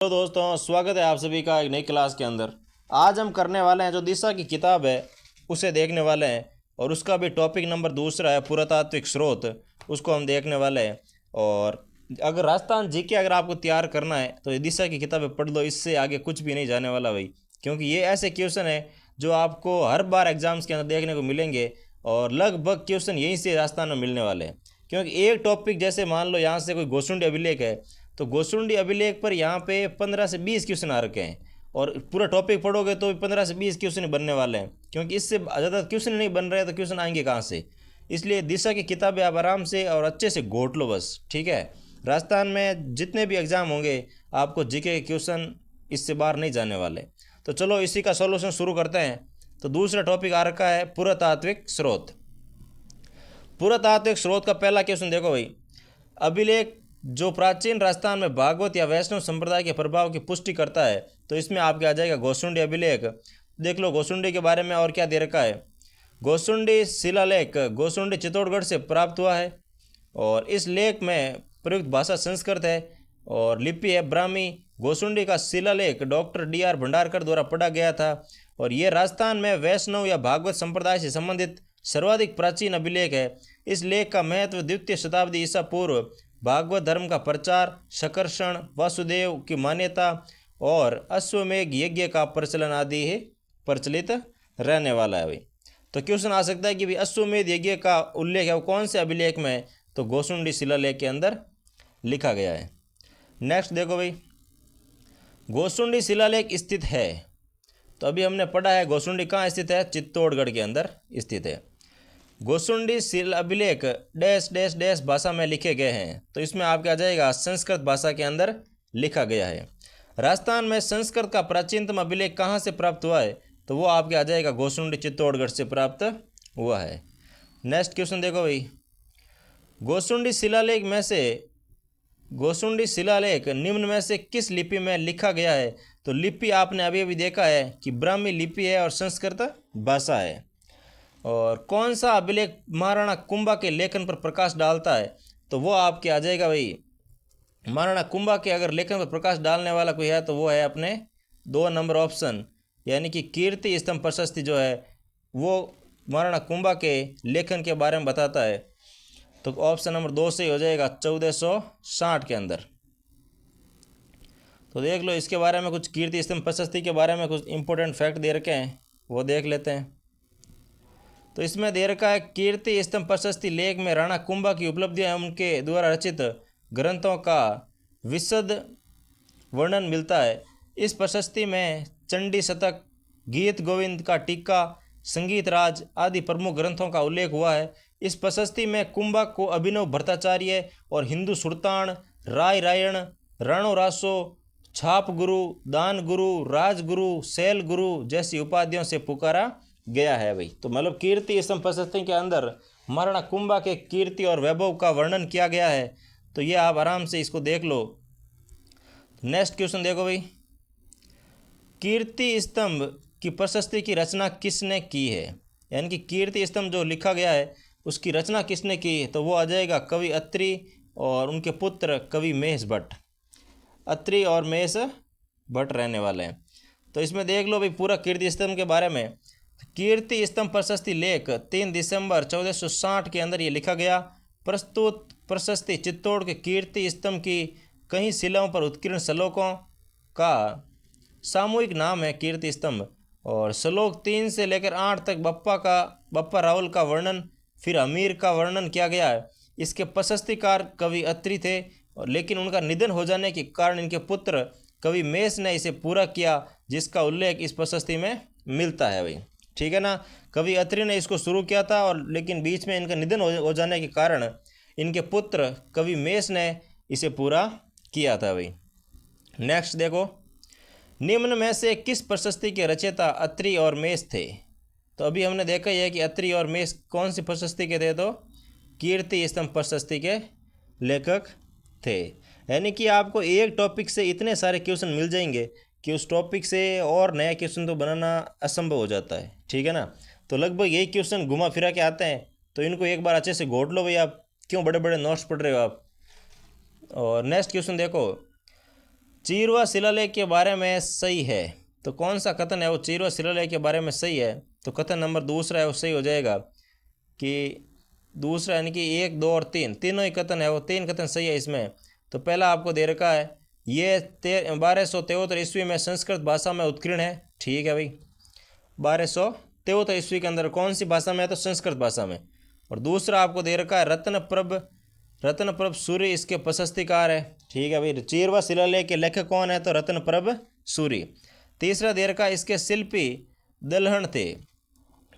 तो दोस्तों, स्वागत है आप सभी का एक नई क्लास के अंदर। आज हम करने वाले हैं जो दिशा की किताब है उसे देखने वाले हैं, और उसका भी टॉपिक नंबर दूसरा है पुरातात्विक स्रोत, उसको हम देखने वाले हैं। और अगर राजस्थान जीके अगर आपको तैयार करना है तो ये दिशा की किताबें पढ़ लो, इससे आगे कुछ भी नहीं जाने वाला भाई। क्योंकि ये ऐसे क्वेश्चन है जो आपको हर बार एग्जाम्स के अंदर देखने को मिलेंगे, और लगभग क्वेश्चन यहीं से राजस्थान में मिलने वाले हैं। क्योंकि एक टॉपिक जैसे मान लो यहाँ से कोई गोसुंडी अभिलेख है, तो गोसुंडी अभिलेख पर यहाँ पे 15 से 20 क्वेश्चन आ रखे हैं, और पूरा टॉपिक पढ़ोगे तो 15 से 20 क्वेश्चन बनने वाले हैं। क्योंकि इससे ज़्यादा क्वेश्चन नहीं बन रहे तो क्वेश्चन आएंगे कहाँ से। इसलिए दिशा की किताबें आप आराम से और अच्छे से घोट लो बस, ठीक है। राजस्थान में जितने भी एग्ज़ाम होंगे आपको जीके के क्वेश्चन इससे बाहर नहीं जाने वाले। तो चलो इसी का सॉल्यूशन शुरू करते हैं। तो दूसरा टॉपिक आ रखा है पुरातात्विक स्रोत। पुरातात्विक स्रोत का पहला क्वेश्चन देखो भाई। अभिलेख जो प्राचीन राजस्थान में भागवत या वैष्णव संप्रदाय के प्रभाव की पुष्टि करता है, तो इसमें आपके आ जाएगा गोसुंडी अभिलेख। देख लो गोसुंडी के बारे में और क्या दे रखा है। गोसुंडी शिलालेख गोसुंडी चित्तौड़गढ़ से प्राप्त हुआ है, और इस लेख में प्रयुक्त भाषा संस्कृत है और लिपि है ब्राह्मी। गोसुंडी का शिलालेख डॉक्टर D.R. भंडारकर द्वारा पढ़ा गया था, और ये राजस्थान में वैष्णव या भागवत संप्रदाय से संबंधित सर्वाधिक प्राचीन अभिलेख है। इस लेख का महत्व द्वितीय शताब्दी ईसा पूर्व भागवत धर्म का प्रचार, शकर्षण, वासुदेव की मान्यता और अश्वमेघ यज्ञ का प्रचलन आदि है प्रचलित रहने वाला है भाई। तो क्वेश्चन आ सकता है कि भाई अश्वमेध यज्ञ का उल्लेख है वो कौन से अभिलेख में है, तो गोसुंडी शिलालेख के अंदर लिखा गया है। नेक्स्ट देखो भाई, गोसुंडी शिलालेख स्थित है, तो अभी हमने पढ़ा है गोसुंडी कहाँ स्थित है, चित्तौड़गढ़ के अंदर स्थित है। गोसुंडी शिला अभिलेख डैश डैश डैश भाषा में लिखे गए हैं, तो इसमें आपके आ जाएगा संस्कृत भाषा के अंदर लिखा गया है। राजस्थान में संस्कृत का प्राचीनतम अभिलेख कहाँ से प्राप्त हुआ है, तो वो आपके आ जाएगा गोसुंडी चित्तौड़गढ़ से प्राप्त हुआ है। नेक्स्ट क्वेश्चन देखो भाई, गोसुंडी शिलालेख निम्न में से किस लिपि में लिखा गया है, तो लिपि आपने अभी अभी देखा है कि ब्राह्मी लिपि है और संस्कृत भाषा है। और कौन सा अभिलेख महाराणा कुंभा के लेखन पर प्रकाश डालता है, तो वो आपके आ जाएगा भाई महाराणा कुंभा के अगर लेखन पर प्रकाश डालने वाला कोई है तो वो है अपने 2 नंबर ऑप्शन, यानी कि कीर्ति स्तंभ प्रशस्ति जो है वो महाराणा कुंभा के लेखन के बारे में बताता है। तो ऑप्शन नंबर 2 से ही हो जाएगा 1460 के अंदर। तो देख लो इसके बारे में कुछ कीर्ति स्तंभ प्रशस्ति के बारे में कुछ इंपॉर्टेंट फैक्ट दे रखे हैं, वो देख लेते हैं। तो इसमें दे रखा है कीर्ति स्तंभ प्रशस्ति लेख में राणा कुंभा की उपलब्धियां उनके द्वारा रचित ग्रंथों का विशद वर्णन मिलता है। इस प्रशस्ति में चंडी शतक, गीत गोविंद का टीका, संगीत राज आदि प्रमुख ग्रंथों का उल्लेख हुआ है। इस प्रशस्ति में कुंभा को अभिनव भट्टाचार्य और हिंदू सुल्तान, राय रायण, राणो रासो, छाप गुरु, दान गुरु, राजगुरु, शैल गुरु जैसी उपाधियों से पुकारा गया है भाई। तो मतलब कीर्ति स्तंभ प्रशस्ति के अंदर महाराणा कुंभा के कीर्ति और वैभव का वर्णन किया गया है, तो ये आप आराम से इसको देख लो। नेक्स्ट क्वेश्चन देखो भाई, कीर्ति स्तंभ की प्रशस्ति की रचना किसने की है, यानी कि कीर्ति स्तंभ जो लिखा गया है उसकी रचना किसने की है, तो वो आ जाएगा कवि अत्रि और उनके पुत्र कवि महेश भट्ट। अत्रि और महेश भट्ट रहने वाले हैं। तो इसमें देख लो भाई पूरा कीर्ति स्तंभ के बारे में। कीर्ति स्तंभ प्रशस्ति लेख 3 दिसंबर 1460 के अंदर ये लिखा गया। प्रस्तुत प्रशस्ति चित्तौड़ के कीर्ति स्तंभ की कई शिलाओं पर उत्कीर्ण श्लोकों का सामूहिक नाम है कीर्ति स्तंभ, और श्लोक 3 से लेकर 8 तक बप्पा रावल का वर्णन, फिर अमीर का वर्णन किया गया है। इसके प्रशस्तिकार कवि अत्रि थे, लेकिन उनका निधन हो जाने के कारण इनके पुत्र कवि मेष ने इसे पूरा किया, जिसका उल्लेख इस प्रशस्ति में मिलता है भाई, ठीक है ना। कवि अत्रि ने इसको शुरू किया था, और लेकिन बीच में इनका निधन हो जाने के कारण इनके पुत्र कवि मेष ने इसे पूरा किया था भाई। नेक्स्ट देखो, निम्न में से किस प्रशस्ति के रचयिता अत्रि और मेष थे, तो अभी हमने देखा ही है कि अत्रि और मेष कौन सी प्रशस्ति के थे, तो कीर्ति स्तंभ प्रशस्ति के लेखक थे। यानी कि आपको एक टॉपिक से इतने सारे क्वेश्चन मिल जाएंगे कि उस टॉपिक से और नया क्वेश्चन तो बनाना असंभव हो जाता है, ठीक है ना। तो लगभग यही क्वेश्चन घुमा फिरा के आते हैं, तो इनको एक बार अच्छे से घोट लो भाई। आप क्यों बड़े बड़े नोट्स पढ़ रहे हो आप। और नेक्स्ट क्वेश्चन देखो, चीरवा शिलालेख के बारे में सही है। तो कौन सा कथन है वो चीरवा शिलालेख के बारे में सही है? तो कथन नंबर दूसरा है वो सही हो जाएगा कि दूसरा, यानी कि 1, 2 और 3 तीनों ही कथन है वो 3 कथन सही है इसमें। तो पहला आपको दे रखा है ये 1273 ईस्वी में संस्कृत भाषा में उत्कीर्ण है। ठीक है भाई, 1273 ईस्वी के अंदर कौन सी भाषा में है? तो संस्कृत भाषा में। और दूसरा आपको दे रखा है रत्नप्रभ सूरी इसके प्रशस्तिकार है। ठीक है भाई, चीरवा शिलालेख के लेखक कौन है? तो रत्नप्रभ सूरी। तीसरा दे रखा है इसके शिल्पी दलहन थे,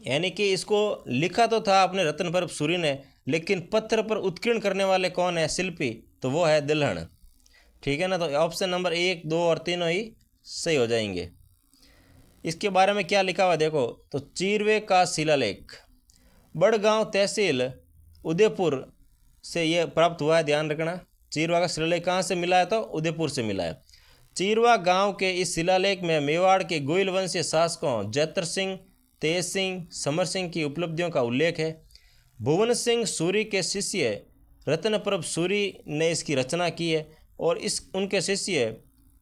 यानी कि इसको लिखा तो था अपने रत्नप्रभ सूरी ने, लेकिन पत्थर पर उत्कीर्ण करने वाले कौन है? शिल्पी, तो वो है दलहन। ठीक है ना, तो ऑप्शन नंबर 1, 2 और तीनों ही सही हो जाएंगे। इसके बारे में क्या लिखा हुआ देखो, तो चीरवे का शिलालेख बड़गांव तहसील उदयपुर से ये प्राप्त हुआ है। ध्यान रखना, चीरवा का शिलालेख कहाँ से मिला है? तो उदयपुर से मिला है। चीरवा गांव के इस शिलालेख में मेवाड़ के गोइल वंशीय शासकों जैत्र सिंह, तेज सिंह, समर सिंह की उपलब्धियों का उल्लेख है। भुवन सिंह सूरी के शिष्य रत्नप्रभ सूरी ने इसकी रचना की है और उनके शिष्य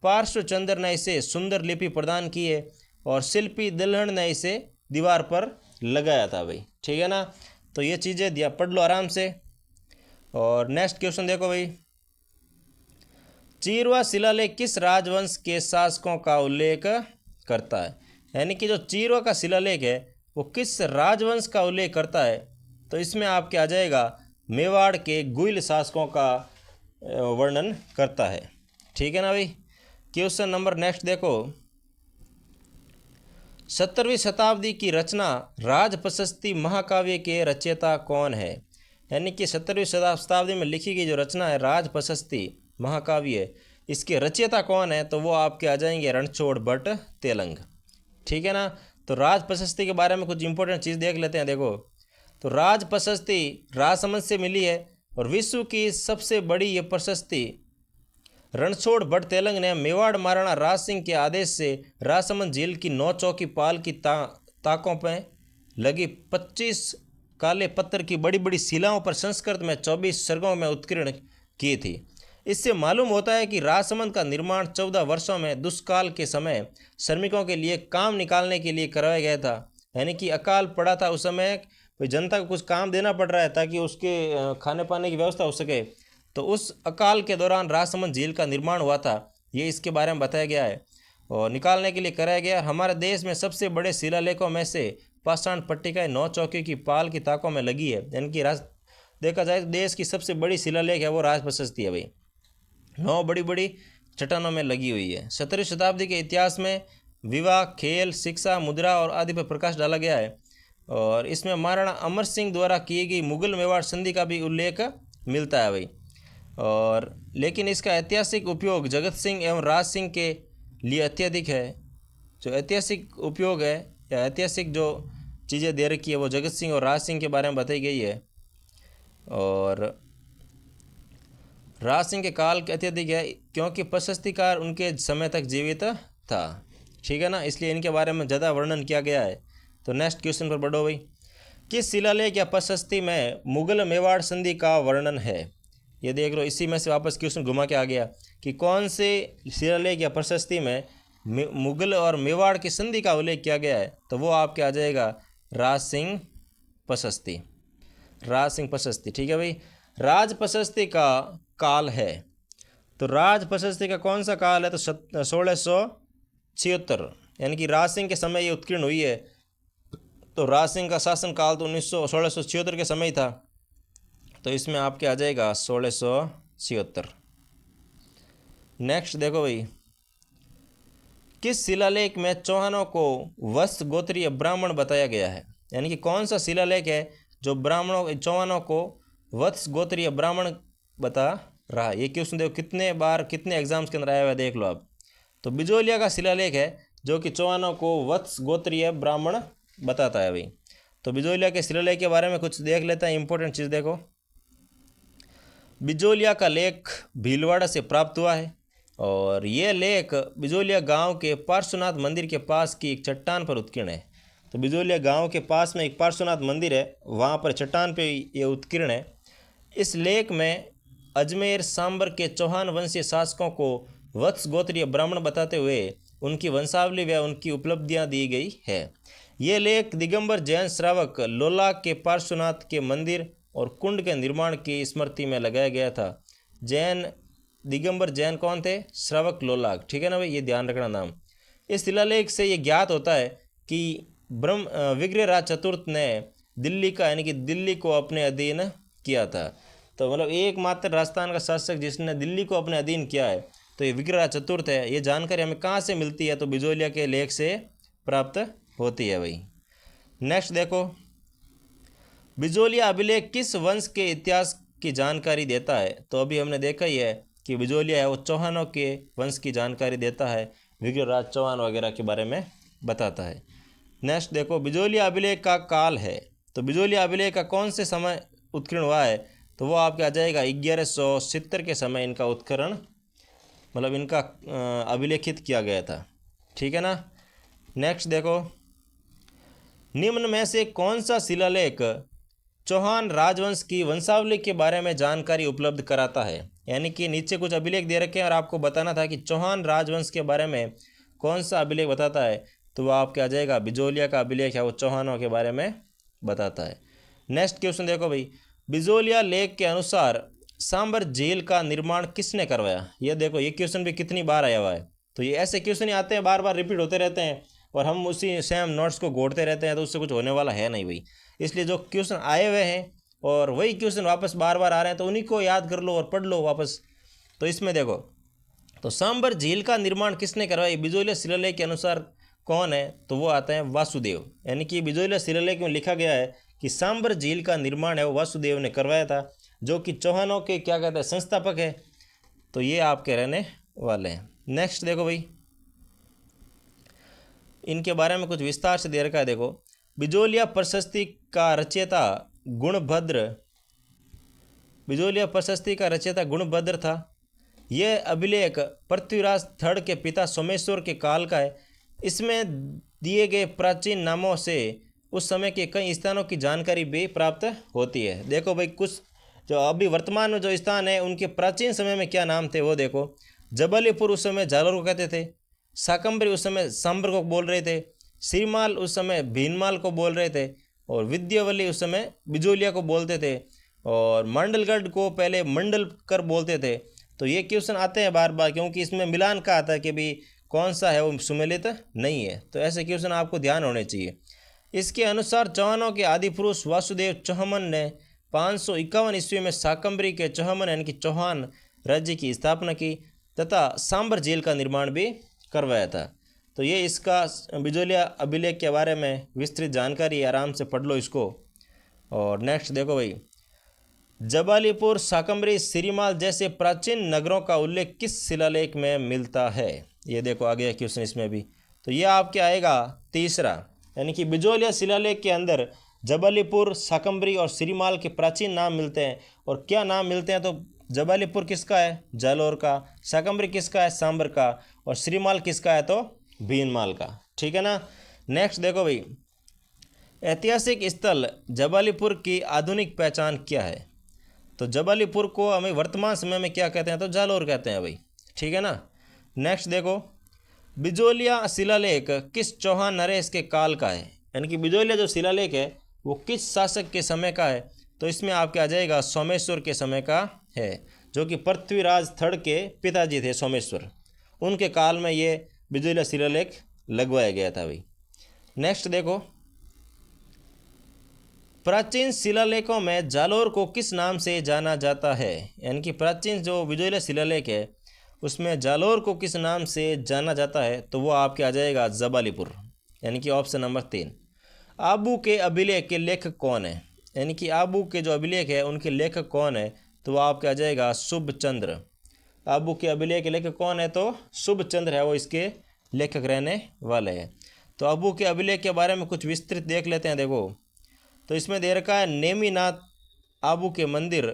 पार्श्वचंद्र ने इसे सुंदर लिपि प्रदान की है और शिल्पी दलहन ने इसे दीवार पर लगाया था भाई। ठीक है ना, तो ये चीज़ें दिया, पढ़ लो आराम से। और नेक्स्ट क्वेश्चन देखो भाई, चीरवा शिलालेख किस राजवंश के शासकों का उल्लेख करता है? यानी कि जो चीरवा का शिलालेख है वो किस राजवंश का उल्लेख करता है? तो इसमें आपके आ जाएगा मेवाड़ के गुइल शासकों का वर्णन करता है। ठीक है ना भाई। क्वेश्चन नंबर नेक्स्ट देखो, 17वीं शताब्दी की रचना राजप्रशस्ति महाकाव्य के रचयिता कौन है? यानी कि 17वीं शताब्दी में लिखी गई जो रचना है राजप्रशस्ति महाकाव्य, इसके रचयिता कौन है? तो वो आपके आ जाएंगे रणछोड़ भट्ट तेलंग। ठीक है ना, तो राजप्रशस्ति के बारे में कुछ इंपॉर्टेंट चीज़ देख लेते हैं। देखो, तो राजप्रशस्ति राजसमंद से मिली है और विश्व की सबसे बड़ी ये प्रशस्ति रणछोड़ भट्ट तेलंग ने मेवाड़ महाराणा राज सिंह के आदेश से राजसमंद झील की 9 चौकी पाल की ताकों पर लगी 25 काले पत्थर की बड़ी बड़ी शिलाओं पर संस्कृत में 24 सर्गों में उत्कीर्ण की थी। इससे मालूम होता है कि राजसमंद का निर्माण 14 वर्षों में दुष्काल के समय श्रमिकों के लिए काम निकालने के लिए करवाया गया था। यानी कि अकाल पड़ा था उस समय, जनता को कुछ काम देना पड़ रहा है ताकि उसके खाने पाने की व्यवस्था हो सके। तो उस अकाल के दौरान राजसमंद झील का निर्माण हुआ था, ये इसके बारे में बताया गया है और निकालने के लिए कराया गया। हमारे देश में सबसे बड़े शिलालेखों में से पाषाण पट्टिका 9 चौकी की पाल की ताकों में लगी है। यानी कि देखा जाए तो देश की सबसे बड़ी शिलालेख है वो राजप्रशस्ति है भाई, 9 बड़ी बड़ी चट्टानों में लगी हुई है। 17वीं शताब्दी के इतिहास में विवाह, खेल, शिक्षा, मुद्रा और आदि पर प्रकाश डाला गया है और इसमें महाराणा अमर सिंह द्वारा की गई मुगल मेवाड़ संधि का भी उल्लेख मिलता है भाई। और लेकिन इसका ऐतिहासिक उपयोग जगत सिंह एवं राज सिंह के लिए अत्यधिक है। जो ऐतिहासिक उपयोग है या ऐतिहासिक जो चीज़ें दे रखी है वो जगत सिंह और राज सिंह के बारे में बताई गई है और राज सिंह के काल के अत्यधिक है क्योंकि प्रशस्तिकार उनके समय तक जीवित था। ठीक है ना, इसलिए इनके बारे में ज़्यादा वर्णन किया गया है। तो नेक्स्ट क्वेश्चन पर बढ़ो भाई, किस शिलालेख या प्रशस्ति में मुगल मेवाड़ संधि का वर्णन है? ये देख लो, इसी में से वापस क्वेश्चन घुमा के आ गया कि कौन से शिलालेख या प्रशस्ति में मुगल और मेवाड़ की संधि का उल्लेख किया गया है? तो वो आपके आ जाएगा राज सिंह प्रशस्ति, राज सिंह प्रशस्ति। ठीक है भाई, राज प्रशस्ति का काल है, तो राज प्रशस्ति का कौन सा काल है? तो 1676, यानी कि राज सिंह के समय ये उत्कीर्ण हुई है। तो राज सिंह का शासन काल तो 1676 के समय ही था, तो इसमें आपके आ जाएगा 1676। नेक्स्ट देखो भाई, किस शिलालेख में चौहानों को वत्स गोत्रीय ब्राह्मण बताया गया है? यानी कि कौन सा शिलालेख है जो चौहानों को वत्स गोत्रीय ब्राह्मण बता रहा है? ये क्वेश्चन देखो कितने बार कितने एग्जाम्स के अंदर आया हुआ है, देख लो आप। तो बिजोलिया का शिलालेख है जो कि चौहानों को वत्स गोत्रीय ब्राह्मण बताता है भाई। तो बिजोलिया के शिलालेख के बारे में कुछ देख लेते हैं, इंपॉर्टेंट चीज़ देखो। बिजोलिया का लेख भीलवाड़ा से प्राप्त हुआ है और ये लेख बिजोलिया गांव के पार्श्वनाथ मंदिर के पास की एक चट्टान पर उत्कीर्ण है। तो बिजोलिया गांव के पास में एक पार्श्वनाथ मंदिर है, वहाँ पर चट्टान पे ये उत्कीर्ण है। इस लेख में अजमेर सांबर के चौहान वंशीय शासकों को वत्स गोत्रीय ब्राह्मण बताते हुए उनकी वंशावली व उनकी उपलब्धियां दी गई है। ये लेख दिगंबर जैन श्रावक लोलाक के पार्श्वनाथ के मंदिर और कुंड के निर्माण की स्मृति में लगाया गया था। जैन दिगंबर जैन कौन थे? श्रावक लोलाक, ठीक है ना भाई, ये ध्यान रखना नाम। इस शिलालेख से ये ज्ञात होता है कि विग्रहराज चतुर्थ ने दिल्ली का यानी कि दिल्ली को अपने अधीन किया था। तो मतलब एकमात्र राजस्थान का शासक जिसने दिल्ली को अपने अधीन किया है तो ये विग्रहराज चतुर्थ है। ये जानकारी हमें कहाँ से मिलती है? तो बिजोलिया के लेख से प्राप्त होती है भाई। नेक्स्ट देखो, बिजोलिया अभिलेख किस वंश के इतिहास की जानकारी देता है? तो अभी हमने देखा ही है कि बिजोलिया है वो चौहानों के वंश की जानकारी देता है, विग्रहराज चौहान वगैरह के बारे में बताता है। नेक्स्ट देखो, बिजोलिया अभिलेख का काल है। तो बिजोलिया अभिलेख का कौन से समय उत्कीर्ण हुआ है? तो वो आपके आ जाएगा 1170 के समय इनका उत्खनन मतलब इनका अभिलेखित किया गया था, ठीक है ना। नेक्स्ट देखो, निम्न में से कौन सा शिलालेख चौहान राजवंश की वंशावली के बारे में जानकारी उपलब्ध कराता है? यानी कि नीचे कुछ अभिलेख दे रखे हैं और आपको बताना था कि चौहान राजवंश के बारे में कौन सा अभिलेख बताता है। तो वो आपके आ जाएगा बिजोलिया का अभिलेख है, वो चौहानों के बारे में बताता है। नेक्स्ट क्वेश्चन देखो भाई, बिजोलिया लेख के अनुसार सांबर झील का निर्माण किसने करवाया? ये देखो, ये क्वेश्चन भी कितनी बार आया हुआ है। तो ये ऐसे क्वेश्चन ही आते हैं, बार बार रिपीट होते रहते हैं और हम उसी सेम नोट्स को घोड़ते रहते हैं, तो उससे कुछ होने वाला है नहीं भाई। इसलिए जो क्वेश्चन आए हुए हैं और वही क्वेश्चन वापस बार बार आ रहे हैं तो उन्हीं को याद कर लो और पढ़ लो वापस। तो इसमें देखो, तो सांबर झील का निर्माण किसने करवाया? बिजोलिया शिलालेख के अनुसार कौन है? तो वो आता है वासुदेव। यानी कि बिजोलिया शिलालेख में लिखा गया है कि सांबर झील का निर्माण है वो वासुदेव ने करवाया था, जो कि चौहानों के क्या कहते हैं संस्थापक है। तो ये आपके रहने वाले हैं। नेक्स्ट देखो भाई, इनके बारे में कुछ विस्तार से दे रखा है। देखो, बिजोलिया प्रशस्ति का रचयिता गुणभद्र था। यह अभिलेख पृथ्वीराज थर्ड के पिता सोमेश्वर के काल का है। इसमें दिए गए प्राचीन नामों से उस समय के कई स्थानों की जानकारी भी प्राप्त होती है। देखो भाई, कुछ जो अभी वर्तमान में जो स्थान है उनके प्राचीन समय में क्या नाम थे वो देखो। जबलीपुर उस समय जालोर को कहते थे, शाकंभरी उस समय सांबर को बोल रहे थे, सिरमाल उस समय भीनमाल को बोल रहे थे, और विद्यावली उस समय बिजोलिया को बोलते थे, और मंडलगढ़ को पहले मंडलकर बोलते थे। तो ये क्वेश्चन आते हैं बार बार, क्योंकि इसमें मिलान का आता है कि भी कौन सा है वो सुमेलित नहीं है। तो ऐसे क्वेश्चन आपको ध्यान होने चाहिए। इसके अनुसार चौहानों के आदि पुरुष वासुदेव चौहान ने 551 ईस्वी में शाकंभरी के चौहान यानी कि चौहान राज्य की स्थापना की तथा सांबर झील का निर्माण भी करवाया था। तो ये इसका बिजोलिया अभिलेख के बारे में विस्तृत जानकारी, आराम से पढ़ लो इसको। और नेक्स्ट देखो भाई, जबालीपुर, शाकंभरी, सिरीमाल जैसे प्राचीन नगरों का उल्लेख किस शिलालेख में मिलता है? ये देखो आ गया क्वेश्चन इसमें भी। तो ये आपके आएगा तीसरा, यानी कि बिजोलिया शिलालेख के अंदर जबालीपुर, शाकंभरी और सिरीमाल के प्राचीन नाम मिलते हैं। और क्या नाम मिलते हैं? तो जबालीपुर किसका है? जालोर का। शाकंभरी किसका है? सांबर का। और सिरीमाल किसका है? तो भीनमाल का, ठीक है ना। नेक्स्ट देखो भाई, ऐतिहासिक स्थल जबालीपुर की आधुनिक पहचान क्या है? तो जबालीपुर को हमें वर्तमान समय में क्या कहते हैं? तो जालोर कहते हैं भाई, ठीक है ना। नेक्स्ट देखो, बिजोलिया शिलालेख किस चौहान नरेश के काल का है? यानी कि बिजोलिया जो शिलालेख है वो किस शासक के समय का है? तो इसमें आपके आ जाएगा सोमेश्वर के समय का है, जो कि पृथ्वीराज थर्ड के पिताजी थे सोमेश्वर, उनके काल में ये बिजोलिया शिलालेख लगवाया गया था भाई। नेक्स्ट देखो, प्राचीन शिलालेखों में जालोर को किस नाम से जाना जाता है? यानी कि प्राचीन जो बिजोलिया शिलालेख है उसमें जालोर को किस नाम से जाना जाता है? तो वो आपके आ जाएगा जबालीपुर, यानी कि ऑप्शन नंबर 3। आबू के अभिलेख के लेखक कौन है? यानी कि आबू के जो अभिलेख है उनके लेखक कौन है? तो वो आपके आ जाएगा शुभचंद्र। आबू के अभिलेख के लेखक कौन है? तो शुभचंद्र है वो इसके लेखक रहने वाले हैं। तो आबू के अभिलेख के बारे में कुछ विस्तृत देख लेते हैं। देखो, तो इसमें दे रखा है नेमिनाथ आबू के मंदिर।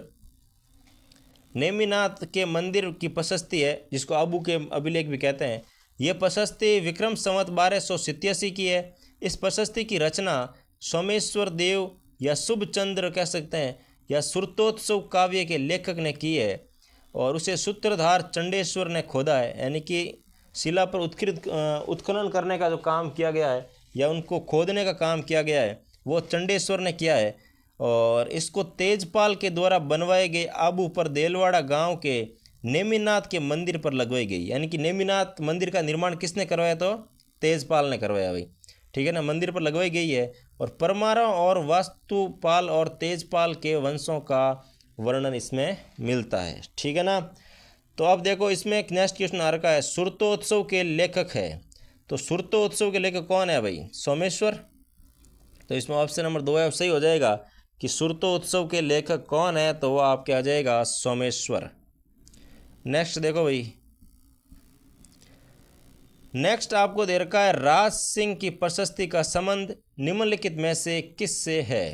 नेमिनाथ के मंदिर की प्रशस्ति है, जिसको आबू के अभिलेख भी कहते हैं। ये प्रशस्ति विक्रम संवत 1287 की है। इस प्रशस्ति की रचना सोमेश्वर देव या शुभचंद्र कह सकते हैं या श्रुतोत्सव काव्य के लेखक ने की है। और उसे सूत्रधार चंडेश्वर ने खोदा है, यानी कि शिला पर उत्खनन करने का जो काम किया गया है या उनको खोदने का काम किया गया है वो चंडेश्वर ने किया है। और इसको तेजपाल के द्वारा बनवाए गए आबू पर देलवाड़ा गांव के नेमिनाथ के मंदिर पर लगवाई गई, यानी कि नेमिनाथ मंदिर का निर्माण किसने करवाया? तो तेजपाल ने करवाया भाई, ठीक है ना, मंदिर पर लगवाई गई है। और परमारा और वास्तुपाल और तेजपाल के वंशों का वर्णन इसमें मिलता है, ठीक है ना। तो अब देखो इसमें एक नेक्स्ट क्वेश्चन आ रखा है, सुरतोत्सव के लेखक है। तो सुरतोत्सव के लेखक कौन है भाई? सोमेश्वर। तो इसमें ऑप्शन नंबर 2 है सही हो जाएगा कि सुरतोत्सव के लेखक कौन है, तो वो आपके आ जाएगा सोमेश्वर। नेक्स्ट देखो भाई, नेक्स्ट आपको दे रखा है राज सिंह की प्रशस्ति का संबंध निम्नलिखित में से किससे है,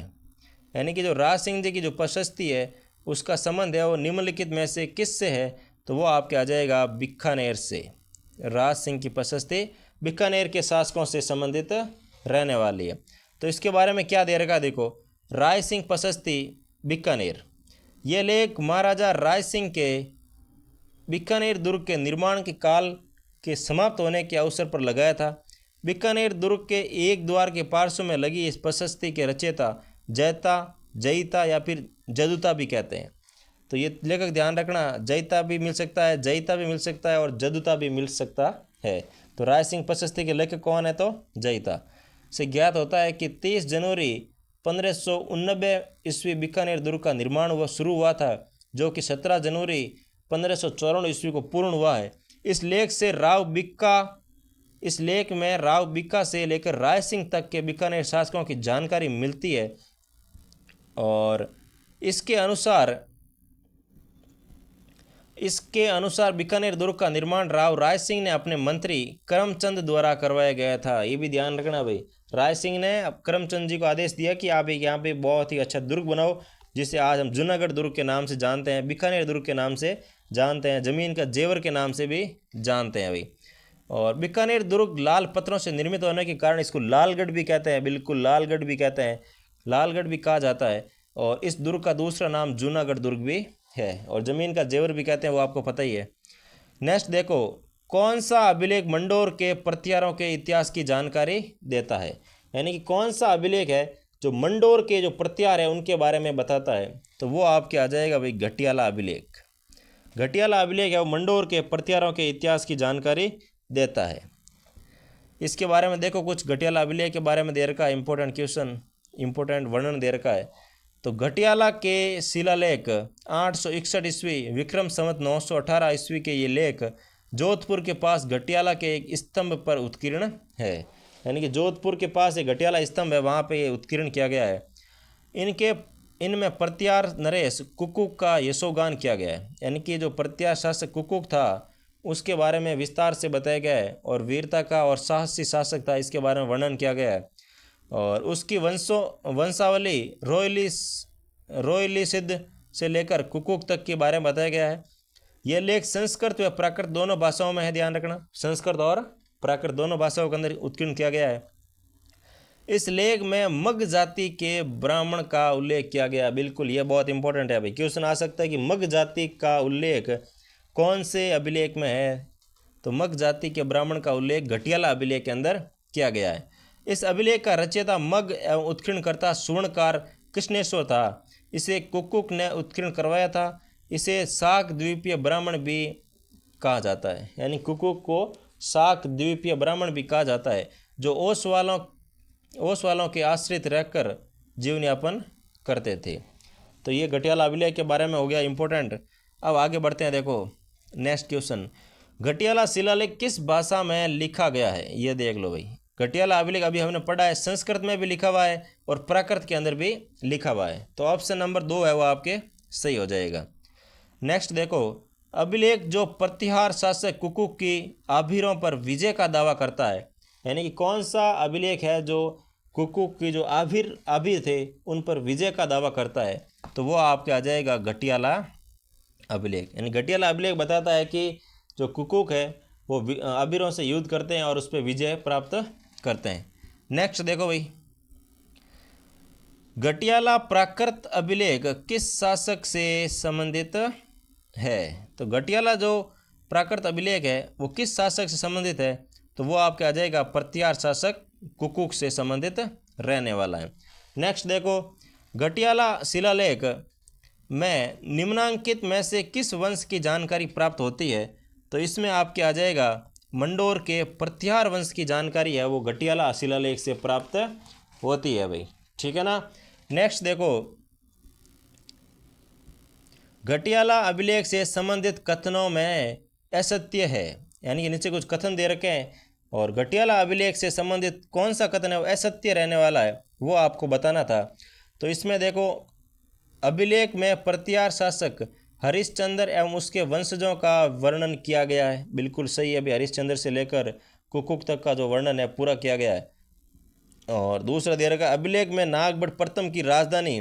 यानी कि जो राज सिंह जी की जो प्रशस्ति है उसका संबंध है वो निम्नलिखित में से किससे है, तो वो आपके आ जाएगा बीकानेर से। राज सिंह की प्रशस्ति बीकानेर के शासकों से संबंधित रहने वाली है। तो इसके बारे में क्या दे रखा है देखो, राय सिंह प्रशस्ति बीकानेर, ये लेख महाराजा राय सिंह के बीकानेर दुर्ग के निर्माण के काल के समाप्त होने के अवसर पर लगाया था। बीकानेर दुर्ग के एक द्वार के पार्श्व में लगी इस प्रशस्ति के रचयिता जयिता या फिर जदुता भी कहते हैं। तो ये लेखक ध्यान रखना, जयिता भी मिल सकता है, जयिता भी मिल सकता है और जदुता भी मिल सकता है। तो राय सिंह प्रशस्ति के लेखक कौन है? तो जयिता। से ज्ञात होता है कि 30 जनवरी 1589 ईस्वी बीकानेर दुर्ग का निर्माण हुआ शुरू हुआ था, जो कि 17 जनवरी 1554 ईस्वी को पूर्ण हुआ है। इस लेख में राव बिक्का से लेकर राय सिंह तक के बीकानेर शासकों की जानकारी मिलती है। और इसके अनुसार बीकानेर दुर्ग का निर्माण राव राय सिंह ने अपने मंत्री करमचंद द्वारा करवाया गया था। ये भी ध्यान रखना भाई, राय सिंह ने करमचंद जी को आदेश दिया कि आप एक यहाँ पे बहुत ही अच्छा दुर्ग बनाओ, जिसे आज हम जूनागढ़ दुर्ग के नाम से जानते हैं, बीकानेर दुर्ग के नाम से जानते हैं, ज़मीन का जेवर के नाम से भी जानते हैं भाई। और बीकानेर दुर्ग लाल पत्थरों से निर्मित होने के कारण इसको लालगढ़ भी कहते हैं, बिल्कुल लालगढ़ भी कहते हैं, लालगढ़ भी कहा जाता है। और इस दुर्ग का दूसरा नाम जूनागढ़ दुर्ग भी है, और ज़मीन का जेवर भी कहते हैं, वो आपको पता ही है। नेक्स्ट देखो, कौन सा अभिलेख मंडोर के प्रत्यारों के इतिहास की जानकारी देता है, यानी कि कौन सा अभिलेख है जो मंडोर के जो प्रत्यार है उनके बारे में बताता है, तो वो आपके आ जाएगा भाई घटियाला अभिलेख। घटियाला अभिलेख है वो मंडोर के प्रत्यारों के इतिहास की जानकारी देता है। इसके बारे में देखो, कुछ घटियाला अभिलेख के बारे में दे रखा है, इंपॉर्टेंट क्वेश्चन, इंपॉर्टेंट वर्णन दे रखा है। तो घटियाला के शिलालेख 861 ईस्वी विक्रम संवत 918 ईस्वी के ये लेख जोधपुर के पास घटियाला के एक स्तंभ पर उत्कीर्ण है, यानी कि जोधपुर के पास एक घटियाला स्तंभ है, वहाँ पे ये उत्कीर्ण किया गया है। इनमें प्रत्यार नरेश कुकुक का यशोगान किया गया है, यानी कि जो प्रत्यार शासक कुकुक था उसके बारे में विस्तार से बताया गया है, और वीरता का और साहसी शासक था इसके बारे में वर्णन किया गया है। और उसकी वंशावली रोयली सिद्ध से लेकर कुकुक तक के बारे में बताया गया है। यह लेख संस्कृत व प्राकृत दोनों भाषाओं में है, ध्यान रखना, संस्कृत और प्राकृत दोनों भाषाओं के अंदर उत्कीर्ण किया गया है। इस लेख में मग जाति के ब्राह्मण का उल्लेख किया गया, बिल्कुल ये बहुत इंपॉर्टेंट है भाई, क्वेश्चन आ सकता है कि मग जाति का उल्लेख कौन से अभिलेख में है, तो मग जाति के ब्राह्मण का उल्लेख घटियाला अभिलेख के अंदर किया गया है। इस अभिलेख का रचयिता मग एवं उत्कीर्णकर्ता स्वर्णकार कृष्णेश्वर था। इसे कुकुक ने उत्कीर्ण करवाया था। इसे शाक द्वीपीय ब्राह्मण भी कहा जाता है, यानी कुकुक को शाक द्वीपीय ब्राह्मण भी कहा जाता है, जो ओस वालों के आश्रित रहकर जीवन यापन करते थे। तो ये घटियाला अभिलेख के बारे में हो गया इंपॉर्टेंट। अब आगे बढ़ते हैं, देखो नेक्स्ट क्वेश्चन, घटियाला शिलालेख किस भाषा में लिखा गया है, ये देख लो भाई। घटियाला अभिलेख अभी हमने पढ़ा है, संस्कृत में भी लिखा हुआ है और प्राकृत के अंदर भी लिखा हुआ है, तो ऑप्शन नंबर 2 है वो आपके सही हो जाएगा। नेक्स्ट देखो, अभिलेख जो प्रतिहार शासक कुकुक की आभीरों पर विजय का दावा करता है, यानी कि कौन सा अभिलेख है जो कुकुक की जो आभीर थे उन पर विजय का दावा करता है, तो वो आपके आ जाएगा घटियाला अभिलेख। यानी घटियाला अभिलेख बताता है कि जो कुकुक है वो आभीरों से युद्ध करते हैं और उस पर विजय प्राप्त करते हैं। नेक्स्ट देखो भाई, घटियाला प्राकृत अभिलेख किस शासक से संबंधित है। तो घटियाला जो प्राकृत अभिलेख है वो किस शासक से संबंधित है, तो वो आपके आ जाएगा प्रत्यार शासक कुकुक से संबंधित रहने वाला है। नेक्स्ट देखो, घटियाला शिलालेख में निम्नांकित में से किस वंश की जानकारी प्राप्त होती है, तो इसमें आपके आ जाएगा मंडोर के प्रत्यार वंश की जानकारी है वो घटियाला शिलालेख से प्राप्त होती है भाई, ठीक है ना। नेक्स्ट देखो, घटियाला अभिलेख से संबंधित कथनों में असत्य है, यानी कि नीचे कुछ कथन दे रखे हैं और घटियाला अभिलेख से संबंधित कौन सा कथन है वो असत्य रहने वाला है वो आपको बताना था। तो इसमें देखो, अभिलेख में प्रत्यार शासक हरिश्चंद्र एवं उसके वंशजों का वर्णन किया गया है, बिल्कुल सही है। अभी हरिश्चंद्र से लेकर कुकुक तक का जो वर्णन है पूरा किया गया है। और दूसरा दे रखा, अभिलेख में नागभट्ट प्रथम की राजधानी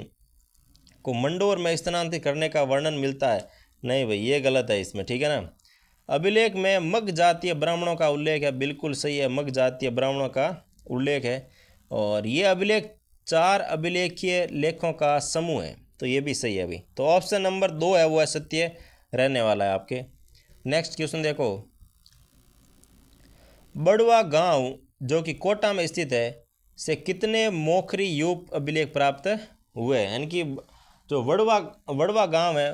को मंडोर में स्थानांतरित करने का वर्णन मिलता है। नहीं भाई, ये गलत है इसमें, ठीक है ना। अभिलेख में मग जातीय ब्राह्मणों का उल्लेख है, बिल्कुल सही है, मग जातीय ब्राह्मणों का उल्लेख है। और ये अभिलेख 4 अभिलेखीय लेखों का समूह है, तो ये भी सही है अभी। तो ऑप्शन नंबर 2 है वो असत्य रहने वाला है आपके। नेक्स्ट क्वेश्चन देखो, बड़वा गांव जो कि कोटा में स्थित है से कितने मोखरी यूप अभिलेख प्राप्त हुए, यानी कि जो वड़वा गांव है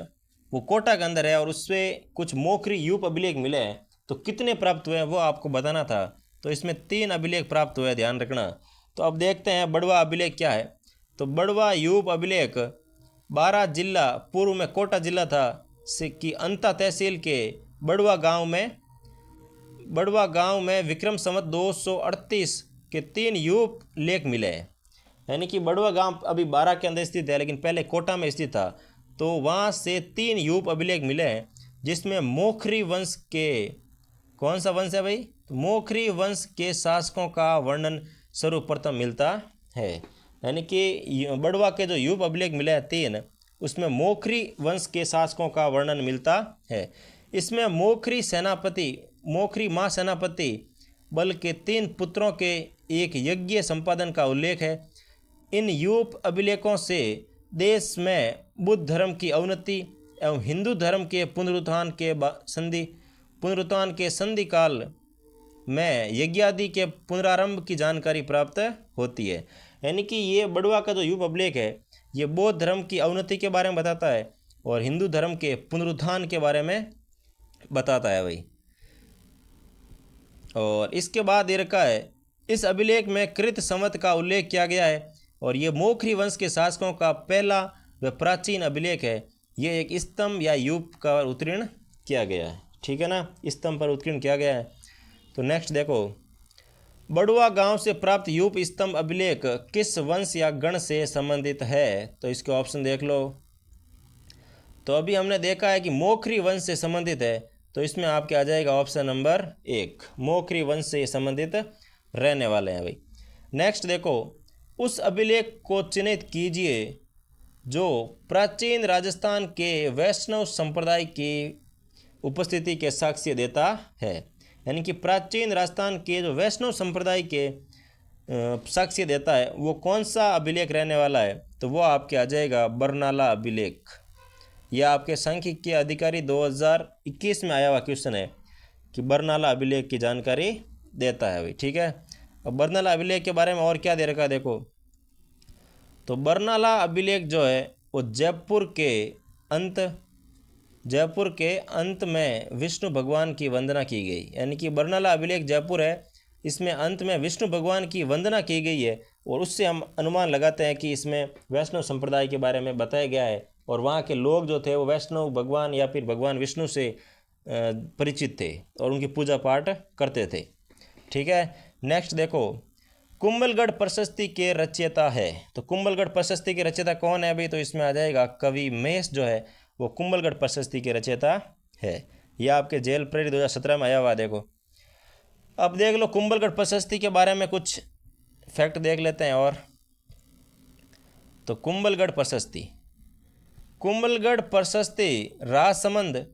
वो कोटा के अंदर है और उससे कुछ मोखरी यूप अभिलेख मिले हैं, तो कितने प्राप्त हुए हैं वो आपको बताना था। तो इसमें 3 अभिलेख प्राप्त हुए, ध्यान रखना। तो अब देखते हैं बड़वा अभिलेख क्या है। तो बड़वा यूप अभिलेख 12 जिला पूर्व में कोटा जिला था से कि अंता तहसील के बड़वा गांव में विक्रम संवत 238 के 3 यूप लेख मिले हैं, यानी कि बड़वा गांव अभी 12 के अंदर स्थित है लेकिन पहले कोटा में स्थित था। तो वहाँ से 3 यूप अभिलेख मिले हैं जिसमें मोखरी वंश के, कौन सा वंश है भाई, तो मोखरी वंश के शासकों का वर्णन सर्वप्रथम मिलता है। यानी कि बड़वा के जो यूप अभिलेख मिले हैं 3, उसमें मोखरी वंश के शासकों का वर्णन मिलता है। इसमें मोखरी महासेनापति बल के 3 पुत्रों के एक यज्ञ संपादन का उल्लेख है। इन यूप अभिलेखों से देश में बुद्ध धर्म की अवनति एवं हिंदू धर्म के पुनरुत्थान के संधि काल में यज्ञादि के पुनरारंभ की जानकारी प्राप्त होती है। यानी कि ये बड़वा का जो यूप अभिलेख है ये बौद्ध धर्म की अवनति के बारे में बताता है और हिंदू धर्म के पुनरुत्थान के बारे में बताता है भाई। और इसके बाद ये रखा है, इस अभिलेख में कृत संवत का उल्लेख किया गया है और ये मोखरी वंश के शासकों का पहला व प्राचीन अभिलेख है। ये एक स्तंभ या यूप का उत्कीर्ण किया गया है, ठीक है ना, स्तंभ पर उत्कीर्ण किया गया है। तो नेक्स्ट देखो, बड़वा गांव से प्राप्त यूप स्तंभ अभिलेख किस वंश या गण से संबंधित है, तो इसके ऑप्शन देख लो। तो अभी हमने देखा है कि मोखरी वंश से संबंधित है, तो इसमें आपके आ जाएगा ऑप्शन नंबर 1, मोखरी वंश से संबंधित रहने वाले हैं भाई। नेक्स्ट देखो, उस अभिलेख को चिन्हित कीजिए जो प्राचीन राजस्थान के वैष्णव संप्रदाय की उपस्थिति के साक्ष्य देता है। यानी कि प्राचीन राजस्थान के जो वैष्णव संप्रदाय के साक्ष्य देता है वो कौन सा अभिलेख रहने वाला है, तो वो आपके आ जाएगा बरनाला अभिलेख। यह आपके सांख्यिकी अधिकारी 2021 में आया हुआ क्वेश्चन है कि बरनाला अभिलेख की जानकारी देता है भाई, ठीक है। अब बरनाला अभिलेख के बारे में और क्या दे रखा है देखो, तो बरनाला अभिलेख जो है वो जयपुर के अंत में विष्णु भगवान की वंदना की गई। यानी कि बरनाला अभिलेख जयपुर है, इसमें अंत में विष्णु भगवान की वंदना की गई है और उससे हम अनुमान लगाते हैं कि इसमें वैष्णव संप्रदाय के बारे में बताया गया है और वहाँ के लोग जो थे वो वैष्णव भगवान या फिर भगवान विष्णु से परिचित थे और उनकी पूजा पाठ करते थे, ठीक है। नेक्स्ट देखो, कुंभलगढ़ प्रशस्ति के रचयिता है, तो कुंभलगढ़ प्रशस्ति के रचयिता कौन है अभी, तो इसमें आ जाएगा कवि महेश जो है वो कुंभलगढ़ प्रशस्ति के रचयिता है। यह आपके जेल प्रेरी 2017 में आया हुआ, देखो। अब देख लो कुंभलगढ़ प्रशस्ति के बारे में कुछ फैक्ट देख लेते हैं। और तो कुंभलगढ़ प्रशस्ति राजसमंद,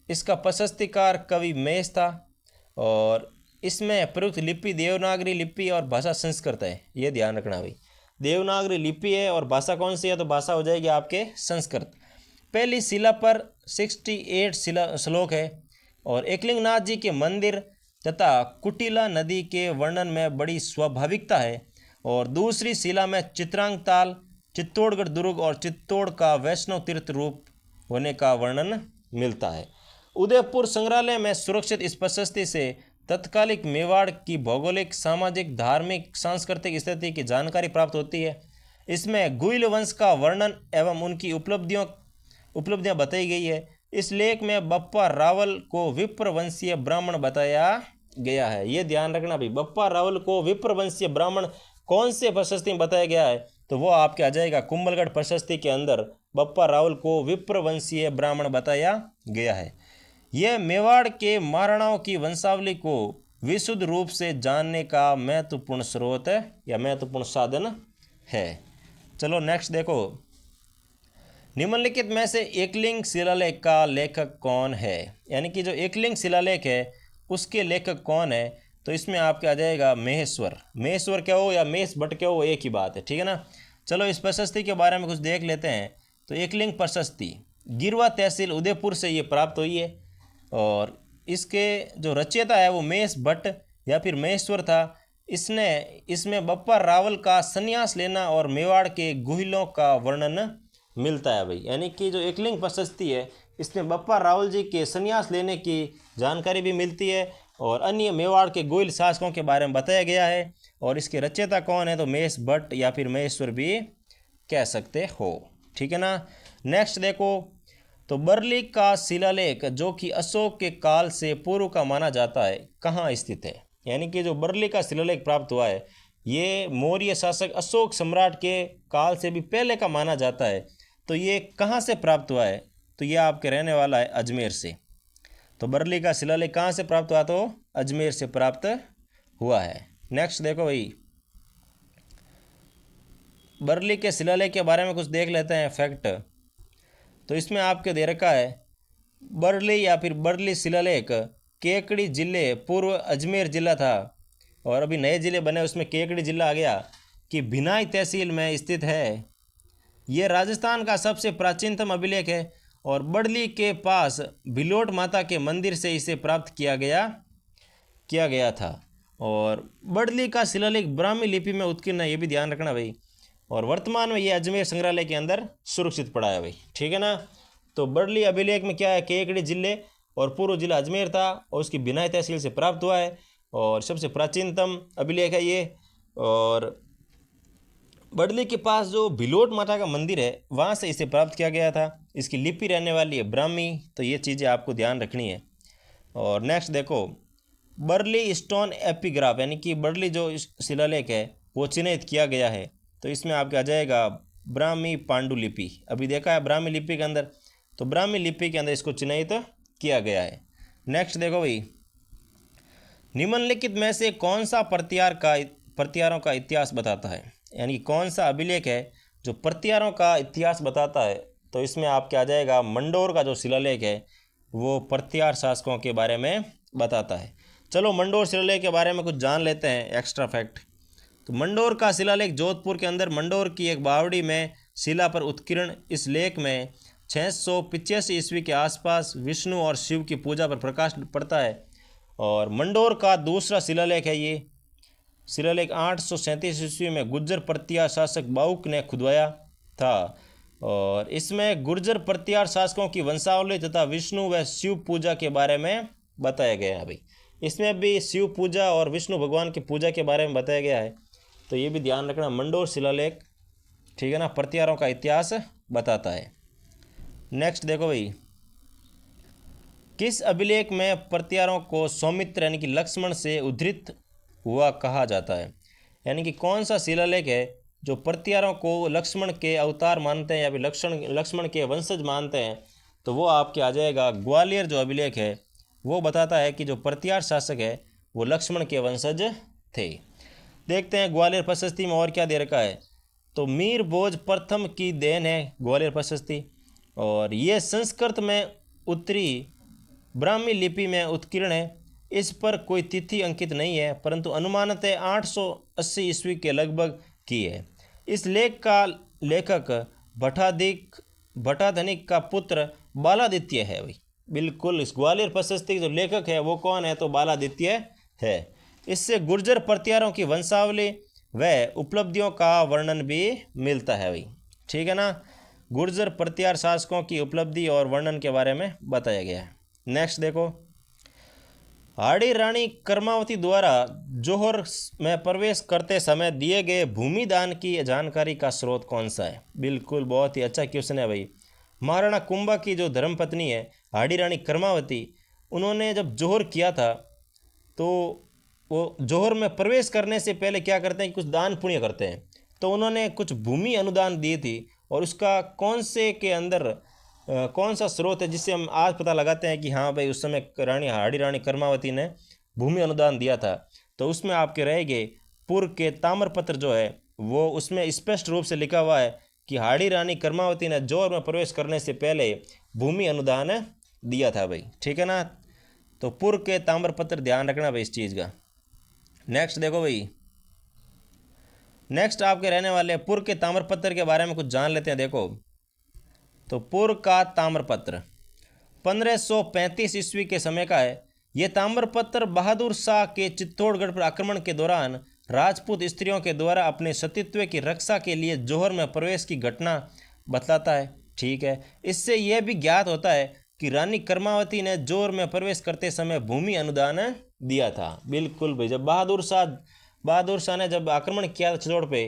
इसका प्रशस्तिकार कवि महेश था और इसमें प्रयुक्त लिपि देवनागरी लिपि और भाषा संस्कृत है, ये ध्यान रखना भाई। देवनागरी लिपि है और भाषा कौन सी है, तो भाषा हो जाएगी आपके संस्कृत। पहली शिला पर 68 श्लोक है। और एकलिंगनाथ जी के मंदिर तथा कुटिला नदी के वर्णन में बड़ी स्वाभाविकता है। और दूसरी शिला में चित्रांगताल, चित्तौड़गढ़ दुर्ग और चित्तौड़ का वैष्णव तीर्थ रूप होने का वर्णन मिलता है। उदयपुर संग्रहालय में सुरक्षित इस प्रशस्ति से तत्कालिक मेवाड़ की भौगोलिक, सामाजिक, धार्मिक, सांस्कृतिक स्थिति की जानकारी प्राप्त होती है। इसमें गुइल वंश का वर्णन एवं उनकी उपलब्धियां बताई गई है। इस लेख में बप्पा रावल को विप्र वंशीय ब्राह्मण बताया गया है। ये ध्यान रखना भाई, बप्पा रावल को विप्र वंशीय ब्राह्मण कौन से प्रशस्ति में बताया गया है, तो वो आपके आ जाएगा कुंभलगढ़ प्रशस्ति के अंदर बप्पा रावल को विप्र वंशीय ब्राह्मण बताया गया है। यह मेवाड़ के महाराणाओं की वंशावली को विशुद्ध रूप से जानने का महत्वपूर्ण स्रोत है या महत्वपूर्ण साधन है। चलो नेक्स्ट देखो, निम्नलिखित में से एकलिंग शिलालेख का लेखक कौन है, यानी कि जो एकलिंग शिलालेख है उसके लेखक कौन है, तो इसमें आपके आ जाएगा महेश्वर क्या हो या महेश भट्ट क्या हो, एक ही बात है, ठीक है ना। चलो इस प्रशस्ति के बारे में कुछ देख लेते हैं। तो एकलिंग प्रशस्ति गिरवा तहसील उदयपुर से ये प्राप्त हुई है और इसके जो रचयिता है वो महेश भट्ट या फिर महेश्वर था। इसने इसमें बप्पा रावल का संन्यास लेना और मेवाड़ के गुहिलों का वर्णन मिलता है भाई, यानी कि जो एकलिंग प्रशस्ति है इसमें बप्पा रावल जी के संन्यास लेने की जानकारी भी मिलती है और अन्य मेवाड़ के गोइल शासकों के बारे में बताया गया है। और इसके रचयिता कौन है, तो महेश भट्ट या फिर महेश्वर भी कह सकते हो, ठीक है ना। नेक्स्ट देखो, तो बरली का शिलालेख जो कि अशोक के काल से पूर्व का माना जाता है कहाँ स्थित है, यानी कि जो बरली का शिलालेख प्राप्त हुआ है ये मौर्य शासक अशोक सम्राट के काल से भी पहले का माना जाता है। तो ये कहाँ से प्राप्त हुआ है, तो ये आपके रहने वाला है अजमेर से। तो बरली का शिलालेख कहाँ से प्राप्त हुआ, तो अजमेर से प्राप्त हुआ है। नेक्स्ट देखो भाई, बरली के शिलालेख के बारे में कुछ देख लेते हैं फैक्ट। तो इसमें आपके दे रखा है बरली या फिर बरली शिलालेख केकड़ी जिले पूर्व अजमेर जिला था और अभी नए जिले बने उसमें केकड़ी जिला आ गया कि भिनाई तहसील में स्थित है। ये राजस्थान का सबसे प्राचीनतम अभिलेख है और बरली के पास भिलोट माता के मंदिर से इसे प्राप्त किया गया था। और बरली का शिलालेख ब्राह्मी लिपि में उत्कीर्ण है, ये भी ध्यान रखना भाई। और वर्तमान में ये अजमेर संग्रहालय के अंदर सुरक्षित पड़ा है भाई, ठीक है ना। तो बरली अभिलेख में क्या है, केकड़ी जिले और पूर्व जिला अजमेर था और उसकी भिनाई तहसील से प्राप्त हुआ है और सबसे प्राचीनतम अभिलेख है ये। और बरली के पास जो भिलोट माता का मंदिर है वहाँ से इसे प्राप्त किया गया था। इसकी लिपि रहने वाली है ब्राह्मी, तो ये चीज़ें आपको ध्यान रखनी है। और नेक्स्ट देखो, बरली स्टोन एपिग्राफ यानी कि बरली जो शिलालेख है वो चिन्हित किया गया है। तो इसमें आपके आ जाएगा ब्राह्मी पांडुलिपि, अभी देखा है ब्राह्मी लिपि के अंदर, तो ब्राह्मी लिपि के अंदर इसको चिन्हित किया गया है। नेक्स्ट देखो भाई, निम्नलिखित में से कौन सा प्रत्यारों का इतिहास बताता है, यानी कौन सा अभिलेख है जो प्रत्यारों का इतिहास बताता है, तो इसमें आपके आ जाएगा मंडोर का जो शिलालेख है वो प्रत्यार शासकों के बारे में बताता है। चलो मंडोर शिलालेख के बारे में कुछ जान लेते हैं एक्स्ट्रा फैक्ट। तो मंडोर का शिलालेख जोधपुर के अंदर मंडोर की एक बावड़ी में शिला पर उत्कीर्ण इस लेख में 685 ईस्वी के आसपास विष्णु और शिव की पूजा पर प्रकाश पड़ता है। और मंडोर का दूसरा शिलालेख है ये शिलालेख 837 ईस्वी में गुर्जर प्रत्यार शासक बाउक ने खुदवाया था और इसमें गुर्जर प्रत्यार शासकों की वंशावली तथा विष्णु व शिव पूजा के बारे में बताया गया है भाई। इसमें भी शिव पूजा और विष्णु भगवान की पूजा के बारे में बताया गया है, तो ये भी ध्यान रखना मंडोर शिलालेख, ठीक है ना, प्रत्यारों का इतिहास बताता है। नेक्स्ट देखो भाई, किस अभिलेख में प्रत्यारों को सौमित्र यानी कि लक्ष्मण से उद्धृत हुआ कहा जाता है, यानी कि कौन सा शिलालेख है जो प्रत्यारों को लक्ष्मण के अवतार मानते हैं या फिर लक्ष्मण के वंशज मानते हैं, तो वो आपके आ जाएगा ग्वालियर जो अभिलेख है वो बताता है कि जो प्रत्यार शासक है वो लक्ष्मण के वंशज थे। देखते हैं ग्वालियर प्रशस्ति में और क्या दे रखा है। तो मीर भोज प्रथम की देन है ग्वालियर प्रशस्ति और ये संस्कृत में उत्तरी ब्राह्मी लिपि में उत्कीर्ण है। इस पर कोई तिथि अंकित नहीं है परंतु अनुमानतः 880 ईस्वी के लगभग की है। इस लेख का लेखक भट्टाधनिक का पुत्र बालादित्य है भाई। बिल्कुल, इस ग्वालियर प्रशस्ति के जो लेखक है वो कौन है? तो बालादित्य है। इससे गुर्जर प्रतिहारों की वंशावली व उपलब्धियों का वर्णन भी मिलता है भाई। ठीक है ना, गुर्जर प्रतिहार शासकों की उपलब्धि और वर्णन के बारे में बताया गया है। नेक्स्ट देखो, हाड़ी रानी कर्मावती द्वारा जौहर में प्रवेश करते समय दिए गए भूमि दान की जानकारी का स्रोत कौन सा है? बिल्कुल, बहुत ही अच्छा क्वेश्चन है भाई। महाराणा कुंभा की जो धर्मपत्नी है हाड़ी रानी कर्मावती, उन्होंने जब जौहर किया था तो वो जौहर में प्रवेश करने से पहले क्या करते हैं कि कुछ दान पुण्य करते हैं। तो उन्होंने कुछ भूमि अनुदान दी थी, और उसका कौन से के अंदर कौन सा स्रोत है जिससे हम आज पता लगाते हैं कि हाँ भाई उस समय हाड़ी रानी कर्मावती ने भूमि अनुदान दिया था? तो उसमें आपके रहेंगे पूर्व के ताम्रपत्र जो है वो, उसमें स्पष्ट रूप से लिखा हुआ है कि हाड़ी रानी कर्मावती ने जौहर में प्रवेश करने से पहले भूमि अनुदान दिया था भाई। ठीक है ना, तो पूर्व के ताम्रपत्र ध्यान रखना भाई इस चीज़ का। नेक्स्ट देखो भाई, नेक्स्ट आपके रहने वाले पूर्व के ताम्रपत्र के बारे में कुछ जान लेते हैं। देखो, तो पूर्व का ताम्रपत्र 1535 ईस्वी के समय का है। यह ताम्रपत्र बहादुर शाह के चित्तौड़गढ़ पर आक्रमण के दौरान राजपूत स्त्रियों के द्वारा अपने सतीत्व की रक्षा के लिए जौहर में प्रवेश की घटना बतलाता है। ठीक है, इससे यह भी ज्ञात होता है कि रानी कर्मावती ने जौहर में प्रवेश करते समय भूमि अनुदान दिया था। बिल्कुल भाई, जब बहादुर शाह ने जब आक्रमण किया चित्तौड़ पे,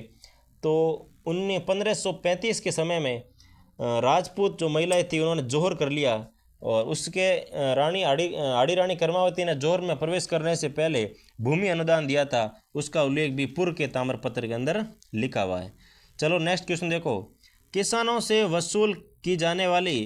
तो 1535 के समय में राजपूत जो महिलाएं थी उन्होंने जौहर कर लिया, और उसके रानी आड़ी रानी कर्मावती ने जौहर में प्रवेश करने से पहले भूमि अनुदान दिया था। उसका उल्लेख भी पूर्व के ताम्रपत्र के अंदर लिखा हुआ है। चलो नेक्स्ट क्वेश्चन देखो, किसानों से वसूल की जाने वाली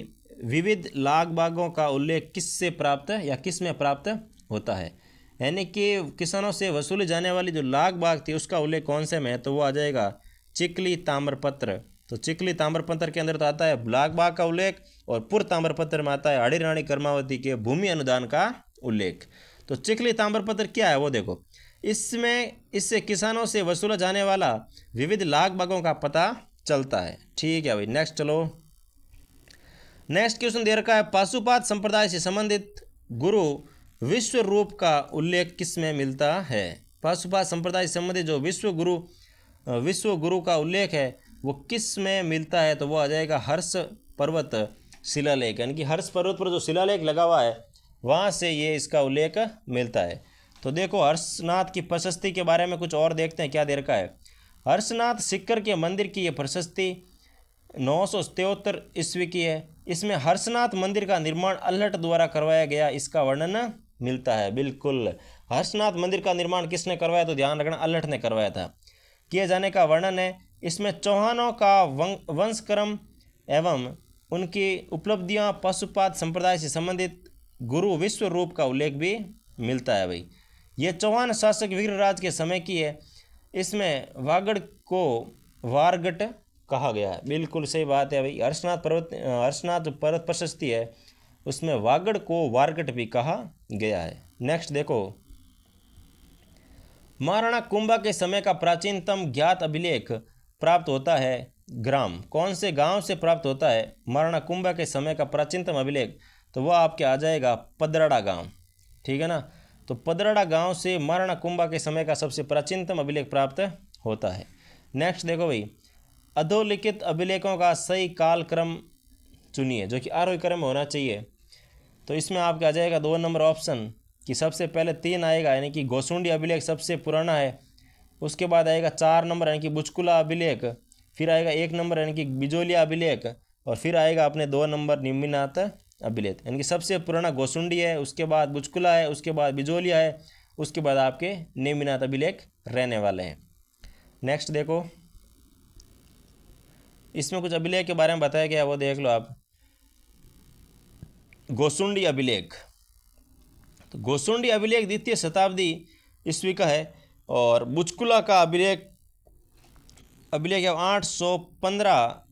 विविध लाग बागों का उल्लेख किससे प्राप्त या किस में प्राप्त होता है? यानी कि किसानों से वसूली जाने वाली जो लाग बाग थी उसका उल्लेख कौन से में है? तो वो आ जाएगा चिकली ताम्रपत्र। तो चिकली ताम्रपत्र के अंदर तो आता है लाग बाग का उल्लेख, और पूर्व ताम्रपत्र में आता है हाड़ी रानी कर्मावती के भूमि अनुदान का उल्लेख। तो चिकली ताम्रपत्र क्या है वो देखो, इससे किसानों से वसूला जाने वाला विविध लाग बागों का पता चलता है। ठीक है भाई, नेक्स्ट चलो। नेक्स्ट क्वेश्चन दे रखा है, पाशुपात संप्रदाय से संबंधित गुरु विश्व रूप का उल्लेख किस में मिलता है? पाशुपात संप्रदाय से संबंधित जो विश्व गुरु का उल्लेख है वो किस में मिलता है? तो वो आ जाएगा हर्ष पर्वत शिलालेख, यानी कि हर्ष पर्वत पर जो शिलालेख लगा हुआ है वहाँ से ये इसका उल्लेख मिलता है। तो देखो, हर्षनाथ की प्रशस्ति के बारे में कुछ और देखते हैं क्या दे रखा है। हर्षनाथ सिक्कर के मंदिर की ये प्रशस्ति 973 ईस्वी की है। इसमें हर्षनाथ मंदिर का निर्माण अल्हट द्वारा करवाया गया, इसका वर्णन मिलता है। बिल्कुल, हर्षनाथ मंदिर का निर्माण किसने करवाया? तो ध्यान रखना, अल्हट ने करवाया था। किए जाने का वर्णन है। इसमें चौहानों का वंशक्रम एवं उनकी उपलब्धियां, पशुपात संप्रदाय से संबंधित गुरु विश्व रूप का उल्लेख भी मिलता है भाई। ये चौहान शासक वीरराज के समय की है। इसमें वागड़ को वारगट कहा गया है। बिल्कुल सही बात है भाई, हर्षनाथ जो पर्वत प्रशस्ति है उसमें वागड़ को वारगट भी कहा गया है। नेक्स्ट देखो, महाराणा कुंभा के समय का प्राचीनतम ज्ञात अभिलेख प्राप्त होता है ग्राम, कौन से गांव से प्राप्त होता है महाराणा कुंभा के समय का प्राचीनतम अभिलेख? तो वह आपके आ जाएगा पदराड़ा गांव। ठीक है ना, तो पदराड़ा गांव से महाराणा कुंभा के समय का सबसे प्राचीनतम अभिलेख प्राप्त होता है। नेक्स्ट देखो भाई, अधोलिखित अभिलेखों का सही कालक्रम चुनिए, जो कि आरोही क्रम में होना चाहिए। तो इसमें आपका आ जाएगा 2 नंबर ऑप्शन, कि सबसे पहले 3 आएगा यानी कि गोसुंडी अभिलेख सबसे पुराना है, उसके बाद आएगा 4 नंबर यानी कि बुचकुला अभिलेख, फिर आएगा 1 नंबर यानी कि बिजोलिया अभिलेख, और फिर आएगा अपने 2 नंबर निम्बिनाथ अभिलेख। यानी कि सबसे पुराना गोसुंडी है, उसके बाद बुचकुला है, उसके बाद बिजोलिया है, उसके बाद आपके निम्बिनाथ अभिलेख रहने वाले हैं। नेक्स्ट देखो, इसमें कुछ अभिलेख के बारे में बताया गया, वो देख लो आप। गोसुंडी अभिलेख, तो गोसुंडी अभिलेख 2वीं शताब्दी ईस्वी का है, और बुचकुला का अभिलेख 815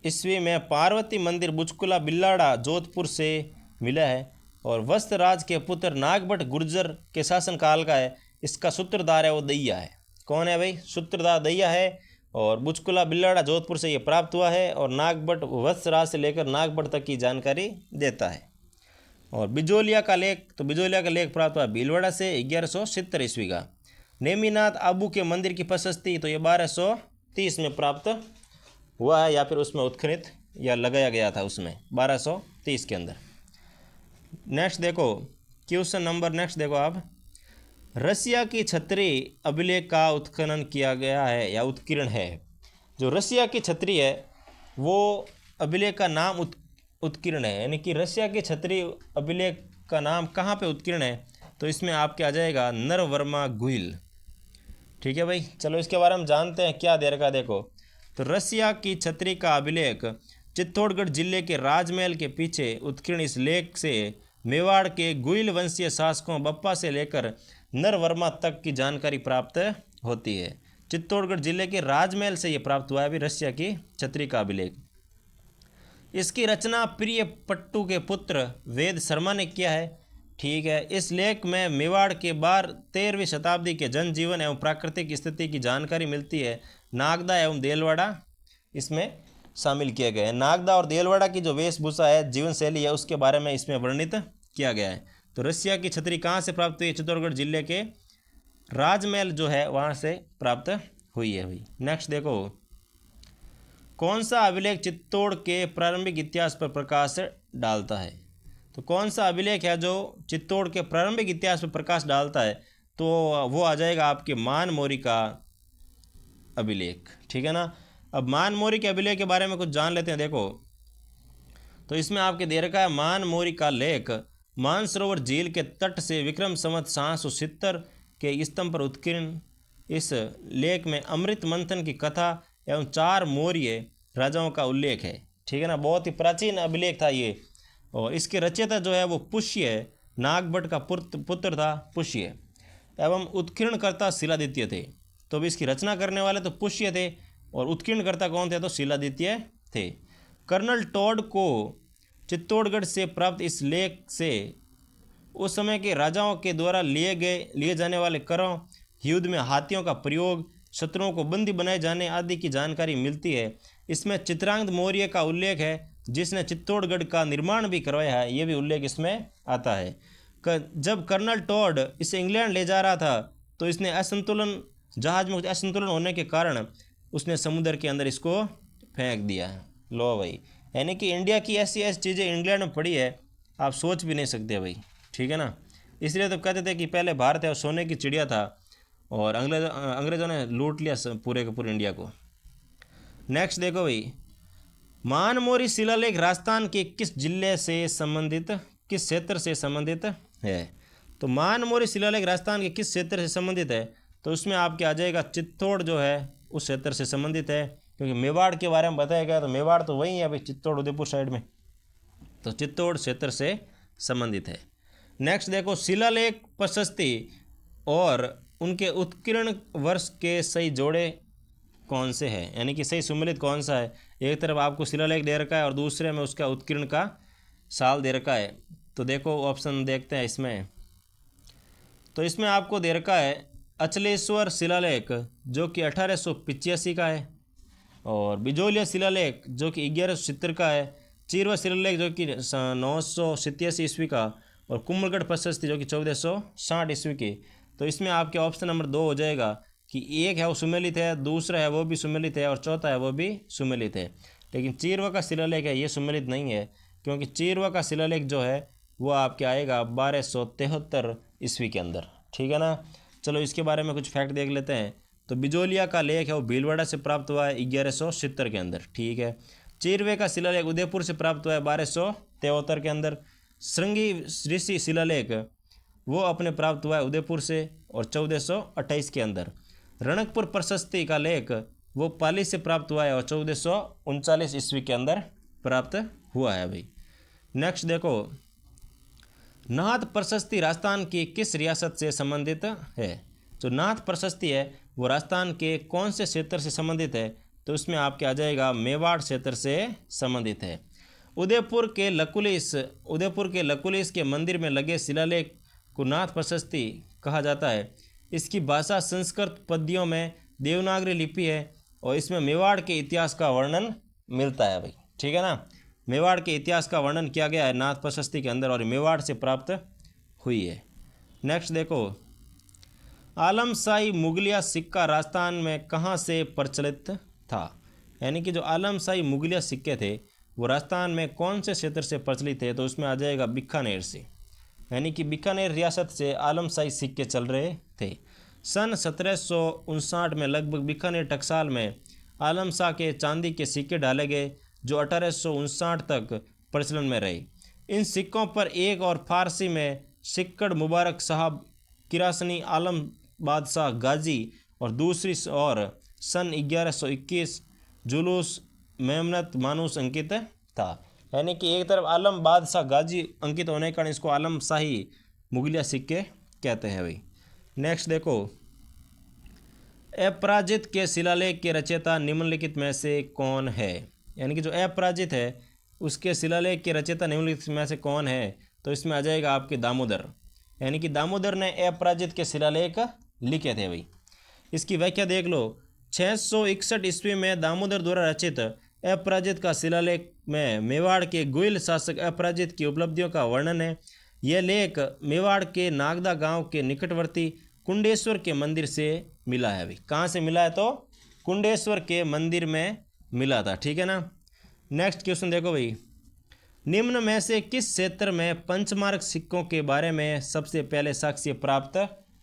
ईस्वी में पार्वती मंदिर बुचकुला बिल्लाड़ा जोधपुर से मिला है, और वस्त्रराज के पुत्र नागभट्ट गुर्जर के शासनकाल का है। इसका सूत्रधार है वो दैया है। कौन है भाई? सूत्रधार दैया है। और बुचकुला बिल्लाड़ा जोधपुर से ये प्राप्त हुआ है, और नागभट्ट वत्सराज से लेकर नागभट्ट तक की जानकारी देता है। और बिजोलिया का लेख, तो बिजोलिया का लेख प्राप्त हुआ भीलवाड़ा से 1170 ईस्वी का। नेमिनाथ आबू के मंदिर की प्रशस्ति, तो ये 1230 में प्राप्त हुआ है, या फिर उसमें उत्खनित या लगाया गया था उसमें 1230 के अंदर। नेक्स्ट देखो क्वेश्चन नंबर, नेक्स्ट देखो आप, रसिया की छतरी अभिलेख का उत्खनन किया गया है या उत्कीर्ण है। जो रसिया की छतरी है वो अभिलेख का नाम उत्कीर्ण है, यानी कि रसिया की छतरी अभिलेख का नाम कहाँ पे उत्कीर्ण है, तो इसमें आपके आ जाएगा नरवर्मा गुहिल। ठीक है भाई, चलो इसके बारे में जानते हैं क्या दे रखा। देखो, तो रसिया की छतरी का अभिलेख चित्तौड़गढ़ जिले के राजमहल के पीछे उत्कीर्ण। इस लेख से मेवाड़ के गुहिल वंशीय शासकों बप्पा से लेकर नरवर्मा तक की जानकारी प्राप्त होती है। चित्तौड़गढ़ जिले के राजमहल से ये प्राप्त हुआ है अभी रसिया की छतरी का अभिलेख। इसकी रचना प्रिय पट्टू के पुत्र वेद शर्मा ने किया है। ठीक है, इस लेख में मेवाड़ के 13वीं शताब्दी के जनजीवन एवं प्राकृतिक स्थिति की जानकारी मिलती है। नागदा एवं देलवाड़ा इसमें शामिल किए गए हैं। नागदा और देलवाड़ा की जो वेशभूषा है, जीवन शैली है, उसके बारे में इसमें वर्णित किया गया है। तो रसिया की छतरी कहाँ से प्राप्त हुई है? चित्तौड़गढ़ जिले के राजमहल जो है वहाँ से प्राप्त हुई है भाई। नेक्स्ट देखो, कौन सा अभिलेख चित्तौड़ के प्रारंभिक इतिहास पर प्रकाश डालता है? तो कौन सा अभिलेख है जो चित्तौड़ के प्रारंभिक इतिहास पर प्रकाश डालता है? तो वो आ जाएगा आपके मानमोरी का अभिलेख। ठीक है ना। अब मानमोरी के अभिलेख के बारे में कुछ जान लेते हैं। देखो, तो इसमें आपके दे रखा है मानमोरी का लेख मानसरोवर झील के तट से विक्रम संवत 770 के स्तंभ पर उत्कीर्ण। इस लेख में अमृत मंथन की कथा एवं 4 मौर्य राजाओं का उल्लेख है। ठीक है ना, बहुत ही प्राचीन अभिलेख था ये। और इसके रचयिता जो है वो पुष्य है, नागभट्ट का पुत्र था पुष्य, एवं उत्कीर्णकर्ता शिलादित्य थे। तो भी इसकी रचना करने वाले तो पुष्य थे, और उत्कीर्णकर्ता कौन थे? तो शिलादित्य थे। कर्नल टॉड को चित्तौड़गढ़ से प्राप्त इस लेख से उस समय के राजाओं के द्वारा लिए जाने वाले करों, युद्ध में हाथियों का प्रयोग, शत्रुओं को बंदी बनाए जाने आदि की जानकारी मिलती है। इसमें चित्रांगद मौर्य का उल्लेख है, जिसने चित्तौड़गढ़ का निर्माण भी करवाया है, ये भी उल्लेख इसमें आता है। जब कर्नल टॉड इसे इंग्लैंड ले जा रहा था तो इसने जहाज में असंतुलन होने के कारण उसने समुद्र के अंदर इसको फेंक दिया। लो भाई, यानी कि इंडिया की ऐसी ऐसी चीज़ें इंग्लैंड में पड़ी है, आप सोच भी नहीं सकते भाई। ठीक है ना, इसलिए तो कहते थे कि पहले भारत है और सोने की चिड़िया था, और अंग्रेज़ों ने लूट लिया पूरे के पूरे इंडिया को। नेक्स्ट देखो भाई, मानमोरी शिलालेख राजस्थान के किस जिले से संबंधित, किस क्षेत्र से संबंधित है? तो मानमोरी शिलालेख राजस्थान के किस क्षेत्र से संबंधित है? तो उसमें आपके आ जाएगा चित्तौड़ जो है उस क्षेत्र से संबंधित है, क्योंकि मेवाड़ के बारे में बताया गया, तो मेवाड़ तो वही है अभी चित्तौड़ उदयपुर साइड में, तो चित्तौड़ क्षेत्र से संबंधित है। नेक्स्ट देखो, शिलालेख प्रशस्ति और उनके उत्कीर्ण वर्ष के सही जोड़े कौन से हैं, यानी कि सही सुमेलित कौन सा है? एक तरफ आपको शिलालेख दे रखा है और दूसरे में उसका उत्कीर्ण का साल दे रखा है। तो देखो ऑप्शन देखते हैं इसमें। तो इसमें आपको दे रखा है अचलेश्वर शिलालेख जो कि 1885 का है, और बिजोलिया शिलालेख जो कि 1170 का है, चिरवा शिलालेख जो कि 987 ईस्वी का, और कुम्भलगढ़ प्रशस्ति जो कि 1460 ईस्वी की। तो इसमें आपके ऑप्शन नंबर 2 हो जाएगा कि एक है वो सुमेलित है, दूसरा है वो भी सुमेलित है, और चौथा है वो भी सुमेलित है। लेकिन चिरवा का शिलालेख है ये सुमेलित नहीं है, क्योंकि चिरवा का शिलालेख जो है वो आपके आएगा 1273 ईस्वी के अंदर। ठीक है ना। चलो इसके बारे में कुछ फैक्ट देख लेते हैं। तो बिजोलिया का लेख है वो भीलवाड़ा से प्राप्त हुआ है 1170 के अंदर। ठीक है। चिरवे का शिलालेख उदयपुर से प्राप्त हुआ है 1273 के अंदर। श्रृंगी ऋषि शिलालेख वो अपने प्राप्त हुआ है उदयपुर से और 1428 के अंदर। रणकपुर प्रशस्ति का लेख वो पाली से प्राप्त हुआ है और 1439 ईस्वी के अंदर प्राप्त हुआ है भाई। नेक्स्ट देखो, नाथ प्रशस्ति राजस्थान की किस रियासत से संबंधित है? जो नाथ प्रशस्ति है वो राजस्थान के कौन से क्षेत्र से संबंधित है? तो उसमें आपके आ जाएगा मेवाड़ क्षेत्र से संबंधित है। उदयपुर के लकुलिस के मंदिर में लगे शिलालेख को नाथ प्रशस्ति कहा जाता है। इसकी भाषा संस्कृत पद्यों में देवनागरी लिपि है। और इसमें मेवाड़ के इतिहास का वर्णन मिलता है भाई, ठीक है ना। मेवाड़ के इतिहास का वर्णन किया गया है नाथ प्रशस्ति के अंदर और मेवाड़ से प्राप्त हुई है। नेक्स्ट देखो, आलमशाही मुगलिया सिक्का राजस्थान में कहाँ से प्रचलित था। यानी कि जो आलमशाही मुगलिया सिक्के थे वो राजस्थान में कौन से क्षेत्र से प्रचलित है, तो उसमें आ जाएगा बीकानेर से। यानी कि बीकानेर रियासत से आलमशाही सिक्के चल रहे थे। सन 1759 में लगभग बीकानेर टकसाल में आलमशाह के चांदी के सिक्के डाले गए जो 1859 तक प्रचलन में रहे। इन सिक्कों पर एक और फारसी में सिक्कड़ मुबारक साहब किरासनी आलम बादशाह गाजी और दूसरी और सन 1121 जुलूस मेमनत मानूस अंकित था। यानी कि एक तरफ आलम बादशाह गाजी अंकित होने के कारण इसको आलमशाही मुगलिया सिक्के कहते हैं भाई। नेक्स्ट देखो, अपराजित के शिलालेख के रचयिता निम्नलिखित में से कौन है। यानी कि जो अपराजित है उसके शिलालेख के रचयिता निम्नलिखित में से कौन है, तो इसमें आ जाएगा आपके दामोदर। यानी कि दामोदर ने अपराजित के शिलालेख लिखे थे भाई। इसकी व्याख्या देख लो, 661 ईस्वी में दामोदर द्वारा रचित अपराजित का शिलालेख में मेवाड़ के गुइल शासक अपराजित की उपलब्धियों का वर्णन है। यह लेख मेवाड़ के नागदा गांव के निकटवर्ती कुंडेश्वर के मंदिर से मिला है भाई। कहाँ से मिला है, तो कुंडेश्वर के मंदिर में मिला था, ठीक है ना। नेक्स्ट क्वेश्चन देखो भाई, निम्न में से किस क्षेत्र में पंचमार्क सिक्कों के बारे में सबसे पहले साक्ष्य प्राप्त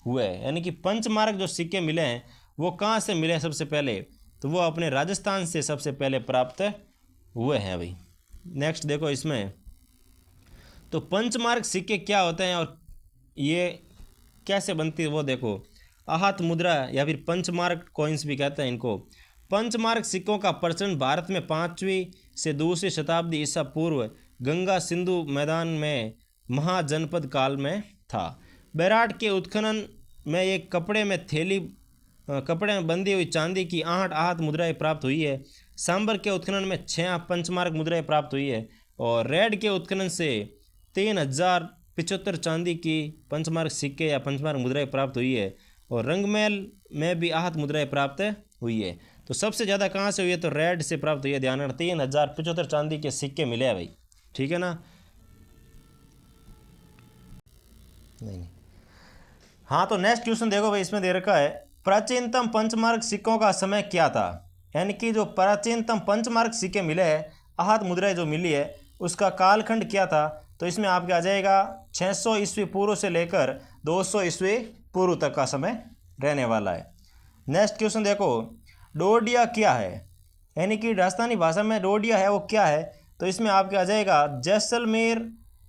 हुए। यानी कि पंचमार्क जो सिक्के मिले हैं वो कहाँ से मिले सबसे पहले, तो वो अपने राजस्थान से सबसे पहले प्राप्त हुए हैं भाई। नेक्स्ट देखो, इसमें तो पंचमार्क सिक्के क्या होते हैं और ये कैसे बनती है वो देखो। आहत मुद्रा या फिर पंचमार्क कॉइन्स भी कहते हैं इनको। पंचमार्क सिक्कों का प्रचलन भारत में 5वीं से 2वीं शताब्दी ईसा पूर्व गंगा सिंधु मैदान में महाजनपद काल में था। बैराट के उत्खनन में एक कपड़े में बंधी हुई चांदी की 8 आहत मुद्राएं प्राप्त हुई है। सांबर के उत्खनन में 6 पंचमार्क मुद्राएं प्राप्त हुई है और रेड के उत्खनन से 3075 चांदी की पंचमार्क सिक्के या पंचमार्क मुद्राएं प्राप्त हुई है और रंगमहल में भी आहत मुद्राएं प्राप्त हुई है। तो सबसे ज़्यादा कहाँ से हुई है, तो रेड से प्राप्त हुई है। ध्यान रखना, 3075 चांदी के सिक्के मिले हैं भाई, ठीक है ना। नहीं, हाँ तो नेक्स्ट क्वेश्चन देखो भाई, इसमें दे रखा है प्राचीनतम पंचमार्क सिक्कों का समय क्या था। यानी कि जो प्राचीनतम पंचमार्क सिक्के मिले हैं, आहत मुद्राएं जो मिली है, उसका कालखंड क्या था, तो इसमें आपके आ जाएगा 600 ईस्वी पूर्व से लेकर 200 ईस्वी पूर्व तक का समय रहने वाला है। नेक्स्ट क्वेश्चन देखो, डोडिया क्या है। यानी कि राजस्थानी भाषा में डोडिया है वो क्या है, तो इसमें आपके आ जाएगा जैसलमेर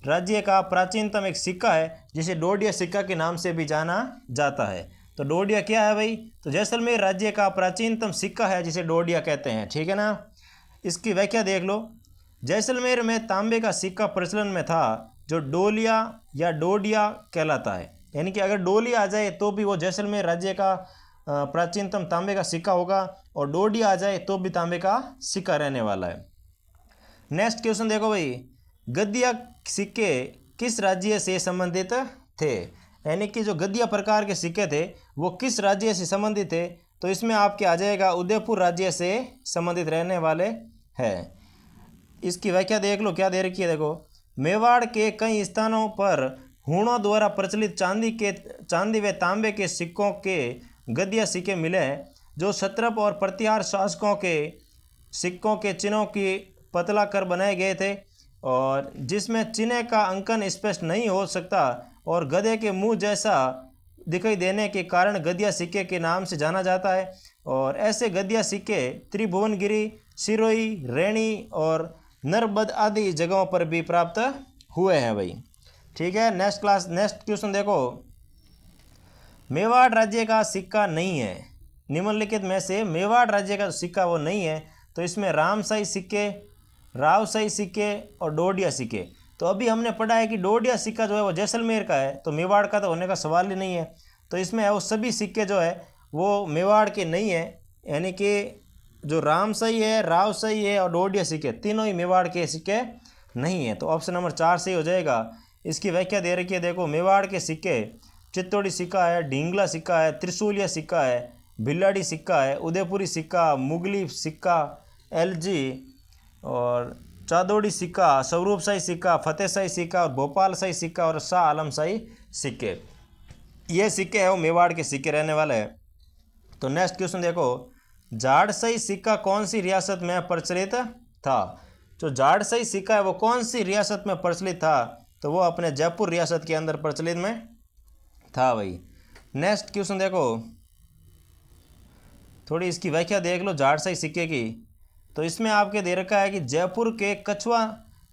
राज्य का प्राचीनतम एक सिक्का है जिसे डोडिया सिक्का के नाम से भी जाना जाता है। तो डोडिया क्या है भाई, तो जैसलमेर राज्य का प्राचीनतम सिक्का है जिसे डोडिया कहते हैं, ठीक है ना। इसकी व्याख्या देख लो, जैसलमेर में तांबे का सिक्का प्रचलन में था जो डोलिया या डोडिया कहलाता है। यानी कि अगर डोलिया आ जाए तो भी वो जैसलमेर राज्य का प्राचीनतम तांबे का सिक्का होगा और डोडिया आ जाए तो भी तांबे का सिक्का रहने वाला है। नेक्स्ट क्वेश्चन देखो भाई, गद्दिया सिक्के किस राज्य से संबंधित थे। यानी कि जो गद्दिया प्रकार के सिक्के थे वो किस राज्य से संबंधित थे, तो इसमें आपके आ जाएगा उदयपुर राज्य से संबंधित रहने वाले हैं। इसकी व्याख्या देख लो, क्या दे रखी है देखो, मेवाड़ के कई स्थानों पर हूणों द्वारा प्रचलित चांदी व तांबे के सिक्कों के गद्दिया सिक्के मिले हैं जो क्षत्रप और प्रतिहार शासकों के सिक्कों के चिन्हों की पतला कर बनाए गए थे और जिसमें चिन्ह का अंकन स्पष्ट नहीं हो सकता और गधे के मुंह जैसा दिखाई देने के कारण गद्दिया सिक्के के नाम से जाना जाता है। और ऐसे गद्दिया सिक्के त्रिभुवनगिरी, सिरोही, रैणी और नरबद आदि जगहों पर भी प्राप्त हुए हैं भाई, ठीक है। नेक्स्ट क्वेश्चन देखो, मेवाड़ राज्य का सिक्का नहीं है, निम्नलिखित में से मेवाड़ राज्य का सिक्का वो नहीं है, तो इसमें रामशाही सिक्के, रावशाही सिक्के और डोडिया सिक्के। तो अभी हमने पढ़ा है कि डोडिया सिक्का जो है वो जैसलमेर का है, तो मेवाड़ का तो होने का सवाल ही नहीं है। तो इसमें वो सभी सिक्के जो है वो मेवाड़ के नहीं है। यानी कि जो रामशाही है, रावशाही है और डोडिया सिक्के तीनों ही मेवाड़ के सिक्के नहीं है। तो ऑप्शन नंबर 4 सही हो जाएगा। इसकी व्याख्या दे रखी है देखो, मेवाड़ के सिक्के चित्तौड़ी सिक्का है, ढींगला सिक्का है, त्रिशूलिया सिक्का है, भिलाड़ी सिक्का है, उदयपुरी सिक्का, मुगली सिक्का, एलजी और चादोड़ी सिक्का, स्वरूप शाही सिक्का, फतेह शाही सिक्का और भोपाल शाही सिक्का और शाह आलम शाही सिक्के। ये सिक्के हैं वो मेवाड़ के सिक्के रहने वाले हैं। तो नेक्स्ट क्वेश्चन देखो, जाड़शाही सिक्का कौन सी रियासत में प्रचलित था? जो जाड़शाही सिक्का है वो कौन सी रियासत में प्रचलित था? तो वो अपने जयपुर रियासत के अंदर प्रचलित में था भाई। नेक्स्ट क्वेश्चन देखो, थोड़ी इसकी व्याख्या देख लो जाड़शाही सिक्के की। तो इसमें आपके दे रखा है कि जयपुर के कछुआ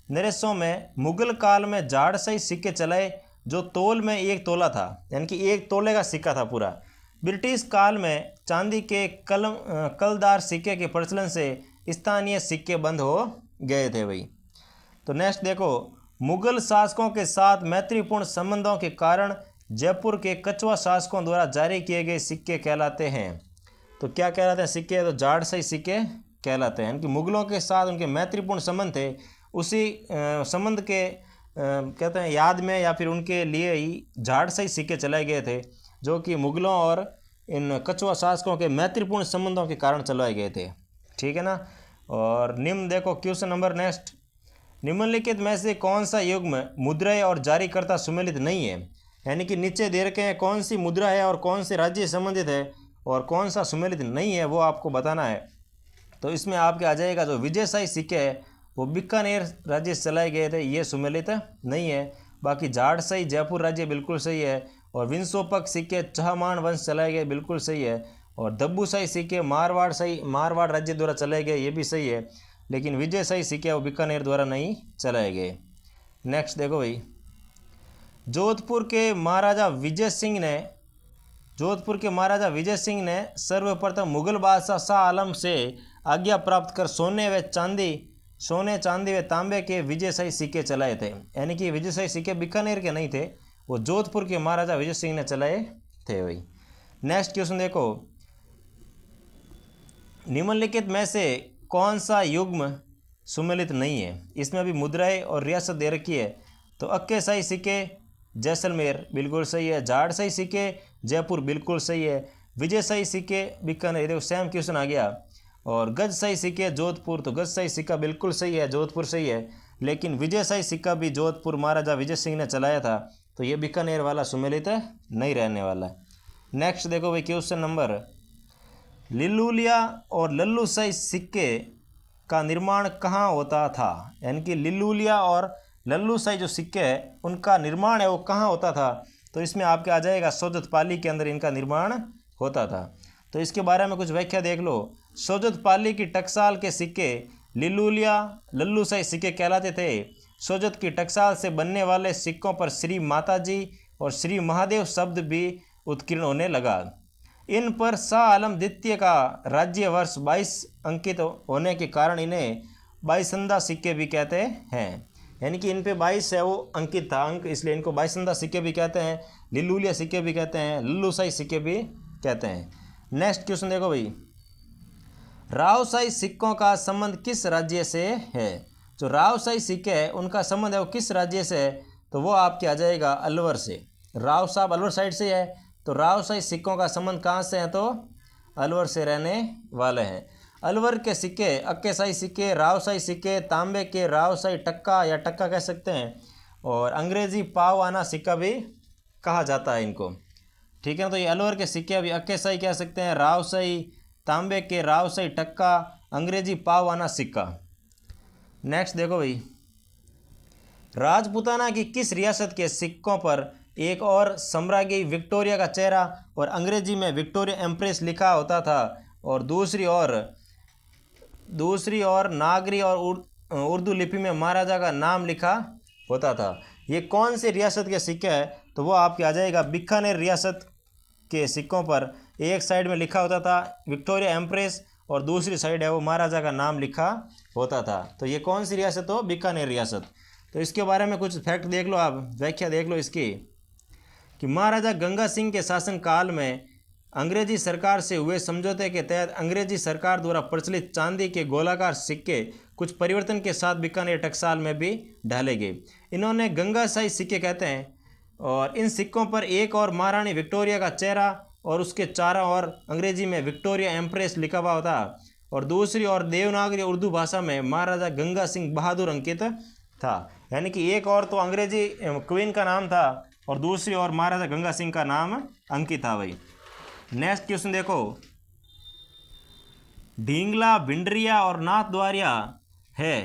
नरेशों में मुगल काल में जाड़शाही सिक्के चलाए जो तोल में 1 तोला था, यानी कि 1 तोले का सिक्का था पूरा। ब्रिटिश काल में चांदी के कलदार सिक्के के प्रचलन से स्थानीय सिक्के बंद हो गए थे भाई। तो नेक्स्ट देखो, मुगल शासकों के साथ मैत्रीपूर्ण संबंधों के कारण जयपुर के कछुआ शासकों द्वारा जारी किए गए सिक्के कहलाते हैं। तो क्या कहलाते हैं सिक्के? तो जाड़शाही सिक्के कहलाते हैं। कि मुगलों के साथ उनके मैत्रीपूर्ण संबंध थे, उसी संबंध के कहते हैं याद में या फिर उनके लिए ही जाड़शाही सिक्के चलाए गए थे, जो कि मुगलों और इन कछुआ शासकों के मैत्रीपूर्ण संबंधों के कारण चलाए गए थे। ठीक है ना। और निम्न देखो क्वेश्चन नंबर नेक्स्ट, निम्नलिखित में से कौन सा युग्म मुद्राएं और जारीकर्ता सुमेलित नहीं है? यानी कि नीचे दे रखे हैं कौन सी मुद्रा है और कौन से राज्य संबंधित है और कौन सा सुमेलित नहीं है, वो आपको बताना है। तो इसमें आपके आ जाएगा जो विजयशाही सिक्के है वो बीकानेर राज्य से चलाए गए थे, ये सुमेलित नहीं है। बाकी जाड़शाही जयपुर राज्य बिल्कुल सही है। और विंशोपक सिक्के चहमान वंश चलाए गए, बिल्कुल सही है। और दब्बूशाही सिक्के मारवाड़ राज्य द्वारा चलाए गए, ये भी सही है। लेकिन विजयशाही सिक्के वो बीकानेर द्वारा नहीं चलाए गए। नेक्स्ट देखो भाई, जोधपुर के महाराजा विजय सिंह ने सर्वप्रथम मुगल बादशाह शाह आलम से आज्ञा प्राप्त कर सोने चांदी व तांबे के विजयशाही सिक्के चलाए थे। यानी कि विजयशाही सिक्के बीकानेर के नहीं थे, वो जोधपुर के महाराजा विजय सिंह ने चलाए थे भाई। नेक्स्ट क्वेश्चन देखो, निम्नलिखित में से कौन सा युग्म सुमेलित नहीं है? इसमें अभी मुद्राएं और रियासत दे रखी है। तो अक्केशाही सिक्के जैसलमेर बिल्कुल सही है, जाड़शाही सिक्के जयपुर बिल्कुल सही है, विजयशाही सिक्के बीकानेर, देखो सेम क्वेश्चन आ गया। और गजशाही सिक्के जोधपुर, तो गजशाही सिक्का बिल्कुल सही है, जोधपुर सही है। लेकिन विजयशाही सिक्का भी जोधपुर महाराजा विजय सिंह ने चलाया था, तो ये बीकानेर वाला सुमेलित नहीं रहने वाला। नेक्स्ट देखो भाई क्वेश्चन नंबर, लिलूलिया और लल्लूशाही सिक्के का निर्माण कहाँ होता था? यानी कि लिलूलिया और लल्लूशाही जो सिक्के हैं उनका निर्माण है वो कहाँ होता था? तो इसमें आपके आ जाएगा सोजतपाली के अंदर इनका निर्माण होता था। तो इसके बारे में कुछ व्याख्या देख लो। सोजतपाली की टकसाल के सिक्के लिलूलिया लल्लूशाही सिक्के कहलाते थे। सोजत की टकसाल से बनने वाले सिक्कों पर श्री माताजी और श्री महादेव शब्द भी उत्कीर्ण होने लगा। इन पर शाह आलम द्वितीय का राज्य वर्ष 22 अंकित होने के कारण इन्हें बाईसंदा सिक्के भी कहते हैं। यानी कि इन पे 22 है वो अंकित था अंक, इसलिए इनको बाईसंदा सिक्के भी कहते हैं, लिलूलिया सिक्के भी कहते हैं, लल्लूशाही सिक्के भी कहते हैं। नेक्स्ट क्वेश्चन देखो भाई, रावशाही सिक्कों का संबंध किस राज्य से है? जो रावशाही सिक्के हैं उनका संबंध है वो किस राज्य से है? तो वो आपके आ जाएगा अलवर से। राव साहब अलवर साइड से है, तो रावशाही सिक्कों का संबंध कहाँ से है? तो अलवर से रहने वाले हैं। अलवर के सिक्के अक्केशाही सिक्के, रावशाही सिक्के, तांबे के रावशाही टक्का या टक्का कह सकते हैं, और अंग्रेजी पाव आना सिक्का भी कहा जाता है इनको। ठीक है, तो ये अलवर के सिक्के अभी अक्केशाही कह सकते हैं, रावशाही, तांबे के रावशाही टक्का, अंग्रेजी पाव आना सिक्का। नेक्स्ट देखो भाई, राजपूताना की किस रियासत के सिक्कों पर एक और सम्राज्ञी विक्टोरिया का चेहरा और अंग्रेजी में विक्टोरिया एम्प्रेस लिखा होता था, और दूसरी ओर नागरी और उर्दू लिपि में महाराजा का नाम लिखा होता था? ये कौन सी रियासत के सिक्के हैं? तो वो आपके आ जाएगा बीकानेर रियासत के सिक्कों पर एक साइड में लिखा होता था विक्टोरिया एम्प्रेस और दूसरी साइड है वो महाराजा का नाम लिखा होता था। तो ये कौन सी रियासत हो? बीकानेर रियासत। तो इसके बारे में कुछ फैक्ट देख लो, आप व्याख्या देख लो इसकी, कि महाराजा गंगा सिंह के शासन काल में अंग्रेजी सरकार से हुए समझौते के तहत अंग्रेजी सरकार द्वारा प्रचलित चांदी के गोलाकार सिक्के कुछ परिवर्तन के साथ बीकानेर टकसाल में भी डाले गए। इन्होंने गंगाशाही सिक्के कहते हैं, और इन सिक्कों पर एक और महारानी विक्टोरिया का चेहरा और उसके चारों ओर अंग्रेजी में विक्टोरिया एम्प्रेस लिखा हुआ था, और दूसरी ओर देवनागरी उर्दू भाषा में महाराजा गंगा सिंह बहादुर अंकित था। यानी कि एक और तो अंग्रेजी क्वीन का नाम था और दूसरी ओर महाराजा गंगा सिंह का नाम अंकित था भाई। नेक्स्ट क्वेश्चन देखो, ढींगला, भिंडरिया और नाथद्वारिया है,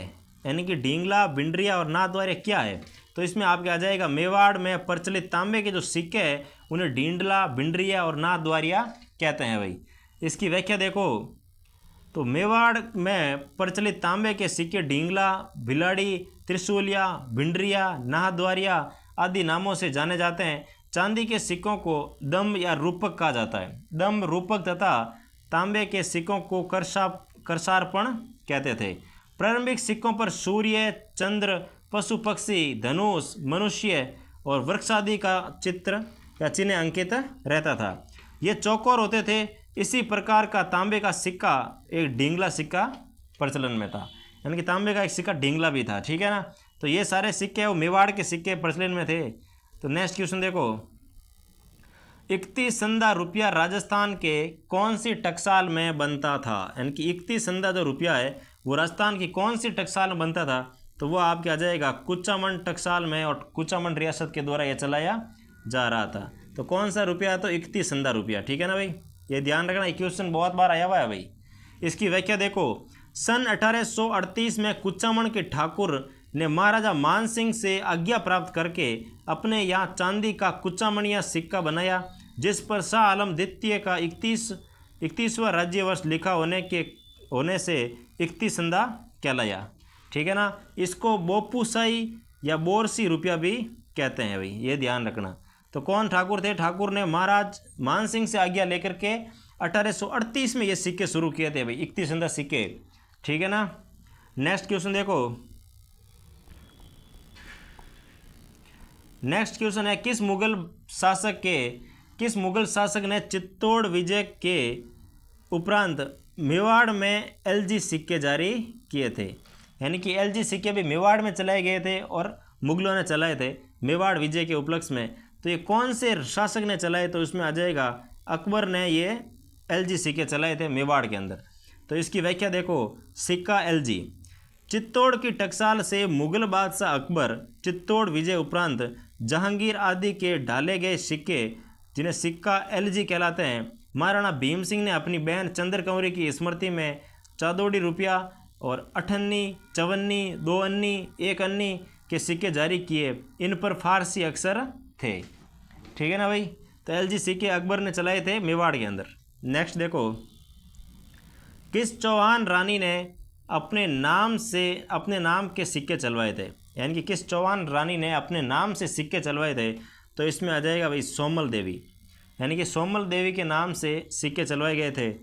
यानी कि ढींगला, भिंडरिया और नाथद्वारिया क्या है? तो इसमें आपके आ जाएगा मेवाड़ में प्रचलित तांबे के जो सिक्के हैं उन्हें ढींडला, भिंडरिया और नाथद्वारिया कहते हैं भाई। इसकी व्याख्या देखो, तो मेवाड़ में प्रचलित तांबे के सिक्के ढींगला, भिलाड़ी, त्रिशूलिया, भिंडरिया, नाथद्वारिया आदि नामों से जाने जाते हैं। चांदी के सिक्कों को दम या रूपक कहा जाता है। दम, रूपक तथा तांबे के सिक्कों को करसारपण कहते थे। प्रारंभिक सिक्कों पर सूर्य, चंद्र, पशु पक्षी, धनुष, मनुष्य और वृक्ष आदि का चित्र या चिन्ह अंकित रहता था। ये चौकोर होते थे। इसी प्रकार का तांबे का सिक्का, एक ढींगला सिक्का प्रचलन में था, यानी कि तांबे का एक सिक्का ढींगला भी था, ठीक है ना। तो ये सारे सिक्के वो मेवाड़ के सिक्के प्रचलन में थे। तो नेक्स्ट क्वेश्चन देखो, इकती संदा रुपया राजस्थान के कौन सी टकसाल में बनता था? यानी कि इकती संदा जो रुपया है वो राजस्थान की कौन सी टकसाल में बनता था? तो वो आपके आ जाएगा कुचामन टकसाल में, और कुचामन रियासत के द्वारा यह चलाया जा रहा था। तो कौन सा रुपया? तो इकती संदा रुपया, ठीक है ना भाई। ये ध्यान रखना, ये क्वेश्चन बहुत बार आया हुआ है भाई। इसकी व्याख्या देखो, सन 1838 में कुचामन के ठाकुर ने महाराजा मान सिंह से आज्ञा प्राप्त करके अपने यहाँ चांदी का कुचामनिया सिक्का बनाया, जिस पर शाह आलम द्वितीय का 31वां राज्य वर्ष लिखा होने से इकती संदा कहलाया, ठीक है ना। इसको बोपुसाई या बोरसी रुपया भी कहते हैं भाई, ये ध्यान रखना। तो कौन ठाकुर थे? ठाकुर ने महाराज मान सिंह से आज्ञा लेकर के 1838 में ये सिक्के शुरू किए थे भाई, इकती संदा सिक्के, ठीक है ना। नेक्स्ट क्वेश्चन देखो, नेक्स्ट क्वेश्चन है, किस मुगल शासक ने चित्तौड़ विजय के उपरांत मेवाड़ में एलजी सिक्के जारी किए थे? यानी कि एलजी सिक्के भी मेवाड़ में चलाए गए थे और मुगलों ने चलाए थे मेवाड़ विजय के उपलक्ष्य में। तो ये कौन से शासक ने चलाए? तो इसमें आ जाएगा अकबर ने ये एलजी सिक्के चलाए थे मेवाड़ के अंदर। तो इसकी व्याख्या देखो, सिक्का एलजी, चित्तौड़ की टकसाल से मुगल बादशाह अकबर चित्तौड़ विजय उपरांत जहांगीर आदि के डाले गए सिक्के, जिन्हें सिक्का एलजी कहलाते हैं, महाराणा भीम सिंह ने अपनी बहन चंद्रकौरी की स्मृति में चादोड़ी रुपया और 8 अन्नी, 54 अन्नी, 2 अन्नी, 1 अन्नी के सिक्के जारी किए। इन पर फारसी अक्षर थे, ठीक है ना भाई। तो एलजी सिक्के अकबर ने चलाए थे मेवाड़ के अंदर। नेक्स्ट देखो, किस चौहान रानी ने अपने नाम के सिक्के चलवाए थे? यानी कि किस चौहान रानी ने अपने नाम से सिक्के चलवाए थे? तो इसमें आ जाएगा भाई सोमल देवी, यानी कि सोमल देवी के नाम से सिक्के चलवाए गए थे।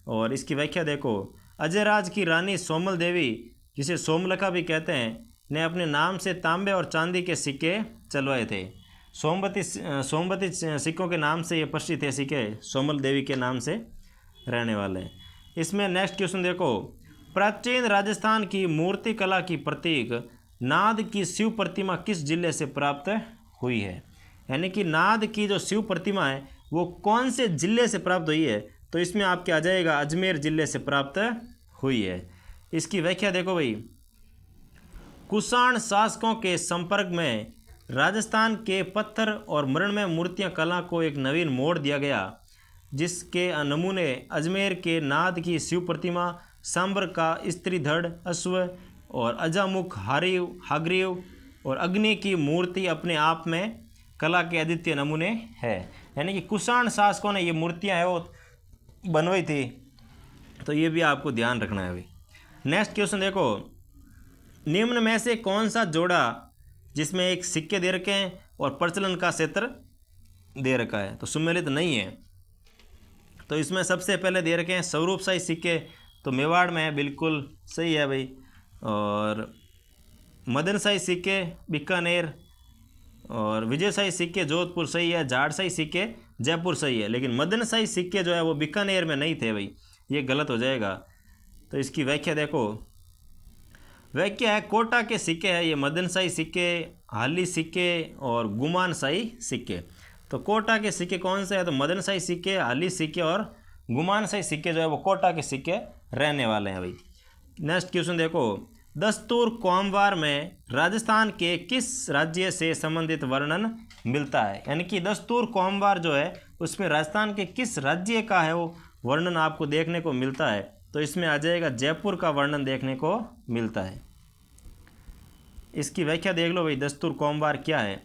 और इसकी व्याख्या देखो, अजयराज की रानी सोमल देवी, जिसे सोमलखा भी कहते हैं, ने अपने नाम से तांबे और चांदी के सिक्के चलवाए थे। सोमवती सिक्कों के नाम से ये प्रसिद्ध थे सिक्के, सोमल देवी के नाम से रहने वाले हैं। इसमें नेक्स्ट क्वेश्चन देखो, प्राचीन राजस्थान की मूर्ति कला की प्रतीक नाद की शिव प्रतिमा किस जिले से प्राप्त हुई है? यानी कि नाद की जो शिव प्रतिमा है वो कौन से जिले से प्राप्त हुई है? तो इसमें आपके आ जाएगा अजमेर जिले से प्राप्त हुई है। इसकी व्याख्या देखो भाई, कुषाण शासकों के संपर्क में राजस्थान के पत्थर और मृणमय मूर्तियां कला को एक नवीन मोड़ दिया गया, जिसके नमूने अजमेर के नाद की शिव प्रतिमा, सांबर का स्त्री धड़ अश्व और अजामुख हाग्रीव और अग्नि की मूर्ति अपने आप में कला के अद्वितीय नमूने है। यानी कि कुषाण शासकों ने ये मूर्तियां है वो बनवाई थी, तो ये भी आपको ध्यान रखना है भाई। नेक्स्ट क्वेश्चन देखो, निम्न में से कौन सा जोड़ा जिसमें एक सिक्के दे रखे हैं और प्रचलन का क्षेत्र दे रखा है तो सम्मिलित नहीं है? तो इसमें सबसे पहले दे रखे हैं स्वरूपशाही सिक्के, तो मेवाड़ में है, बिल्कुल सही है भाई। और मदनशाही सिक्के बीकानेर, और विजयशाही सिक्के जोधपुर सही है, जाड़शाही सिक्के जयपुर सही है, लेकिन मदनशाही सिक्के जो है वो बीकानेर में नहीं थे भाई, ये गलत हो जाएगा। तो इसकी व्याख्या देखो, व्याख्या है कोटा के सिक्के हैं ये मदनशाही सिक्के, हाली सिक्के और गुमानशाही सिक्के। तो कोटा के सिक्के कौन से हैं? तो मदन शाही सिक्के, हाली सिक्के और गुमान शाही सिक्के जो है वो कोटा के सिक्के रहने वाले हैं भाई। नेक्स्ट क्वेश्चन देखो, दस्तूर कोमवार में राजस्थान के किस राज्य से संबंधित वर्णन मिलता है? यानी कि दस्तूर कोमवार जो है उसमें राजस्थान के किस राज्य का है वो वर्णन आपको देखने को मिलता है? तो इसमें आ जाएगा जयपुर का वर्णन देखने को मिलता है। इसकी व्याख्या देख लो भाई, दस्तूर कोमवार क्या है।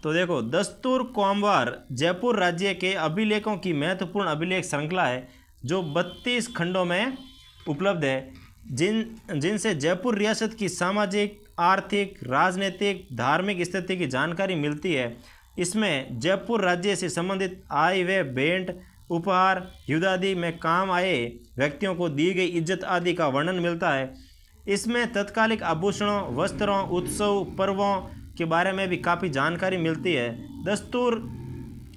तो देखो, दस्तूर कोमवार जयपुर राज्य के अभिलेखों की महत्वपूर्ण अभिलेख श्रृंखला है जो 32 खंडों में उपलब्ध है, जिनसे जयपुर रियासत की सामाजिक, आर्थिक, राजनीतिक, धार्मिक स्थिति की जानकारी मिलती है। इसमें जयपुर राज्य से संबंधित आय व भेंट, उपहार, युद्धादि में काम आए व्यक्तियों को दी गई इज्जत आदि का वर्णन मिलता है। इसमें तत्कालिक आभूषणों, वस्त्रों, उत्सव, पर्वों के बारे में भी काफ़ी जानकारी मिलती है। दस्तूर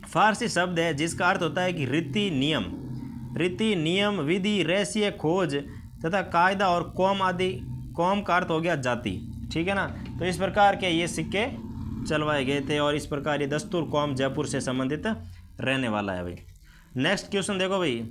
फारसी शब्द है जिसका अर्थ होता है कि रीति नियम, विधि, रहस्य, खोज तथा कायदा, और कौम आदि। कौम का अर्थ हो गया जाति, ठीक है ना। तो इस प्रकार के ये सिक्के चलवाए गए थे और इस प्रकार ये दस्तूर कौम जयपुर से संबंधित रहने वाला है भाई। नेक्स्ट क्वेश्चन देखो भाई,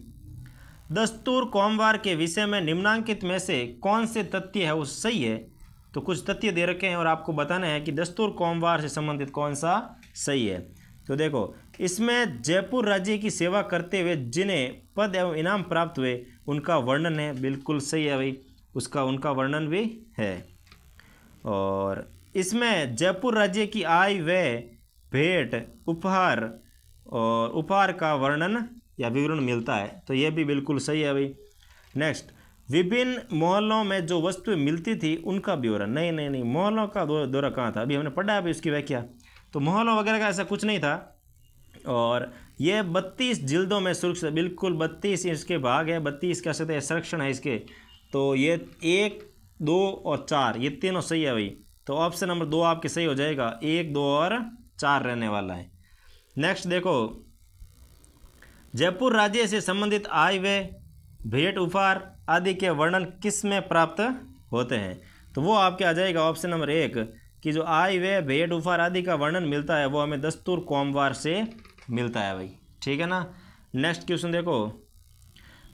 दस्तूर कोमवार के विषय में निम्नांकित में से कौन से तथ्य है वो सही है? तो कुछ तथ्य दे रखे हैं और आपको बताना है कि दस्तूर कोमवार से संबंधित कौन सा सही है। तो देखो, इसमें जयपुर राज्य की सेवा करते हुए जिन्हें पद एवं इनाम प्राप्त हुए उनका वर्णन है, बिल्कुल सही है भाई, उनका वर्णन भी है। और इसमें जयपुर राज्य की आय व्यय, भेंट, उपहार का वर्णन या विवरण मिलता है, तो यह भी बिल्कुल सही है भाई। नेक्स्ट, विभिन्न मोहल्लों में जो वस्तुएं मिलती थी उनका विवरण। नहीं, मोहल्लों का दौरा कहाँ था? अभी हमने पढ़ा है अभी उसकी व्याख्या। तो मोहल्लों वगैरह का ऐसा कुछ नहीं था। और ये 32 जिल्दों में सुरक्षित, बिल्कुल 32 इसके भाग है, 32 कह सकते हैं संरक्षण है इसके। तो ये 1, 2 और 4 ये तीनों सही है भाई। तो ऑप्शन नंबर 2 आपके सही हो जाएगा, 1, 2 और 4 रहने वाला है। नेक्स्ट देखो, जयपुर राज्य से संबंधित आय व्यय, भेंट, उपहार आदि के वर्णन किस में प्राप्त होते हैं? तो वो आपके आ जाएगा ऑप्शन नंबर 1 कि जो आय व्यय, भेंट, उपहार आदि का वर्णन मिलता है वो हमें दस्तूर कोमवार से मिलता है भाई, ठीक है ना। नेक्स्ट क्वेश्चन देखो,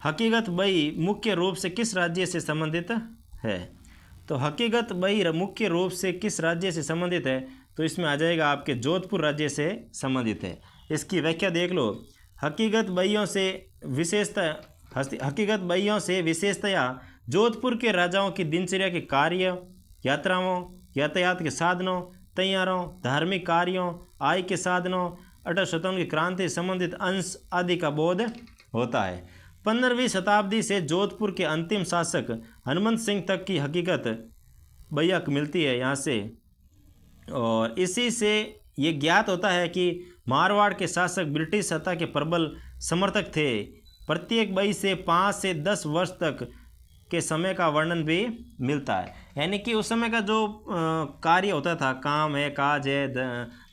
हकीकत बई मुख्य रूप से किस राज्य से संबंधित है? तो हकीकत बई मुख्य रूप से किस राज्य से संबंधित है? तो इसमें आ जाएगा आपके जोधपुर राज्य से संबंधित है। इसकी व्याख्या देख लो, हकीकत बइयों से विशेषतया जोधपुर के राजाओं की दिनचर्या के कार्य, यात्राओं, यातायात के साधनों, तैयारों, धार्मिक कार्यों, आय के साधनों, 1857 की क्रांति से संबंधित अंश आदि का बोध होता है। 15वीं शताब्दी से जोधपुर के अंतिम शासक हनुमंत सिंह तक की हकीकत बइया मिलती है यहाँ से। और इसी से ये ज्ञात होता है कि मारवाड़ के शासक ब्रिटिश सत्ता के प्रबल समर्थक थे। प्रत्येक बई से 5 से 10 वर्ष तक के समय का वर्णन भी मिलता है। यानी कि उस समय का जो कार्य होता था, काम है, काज है,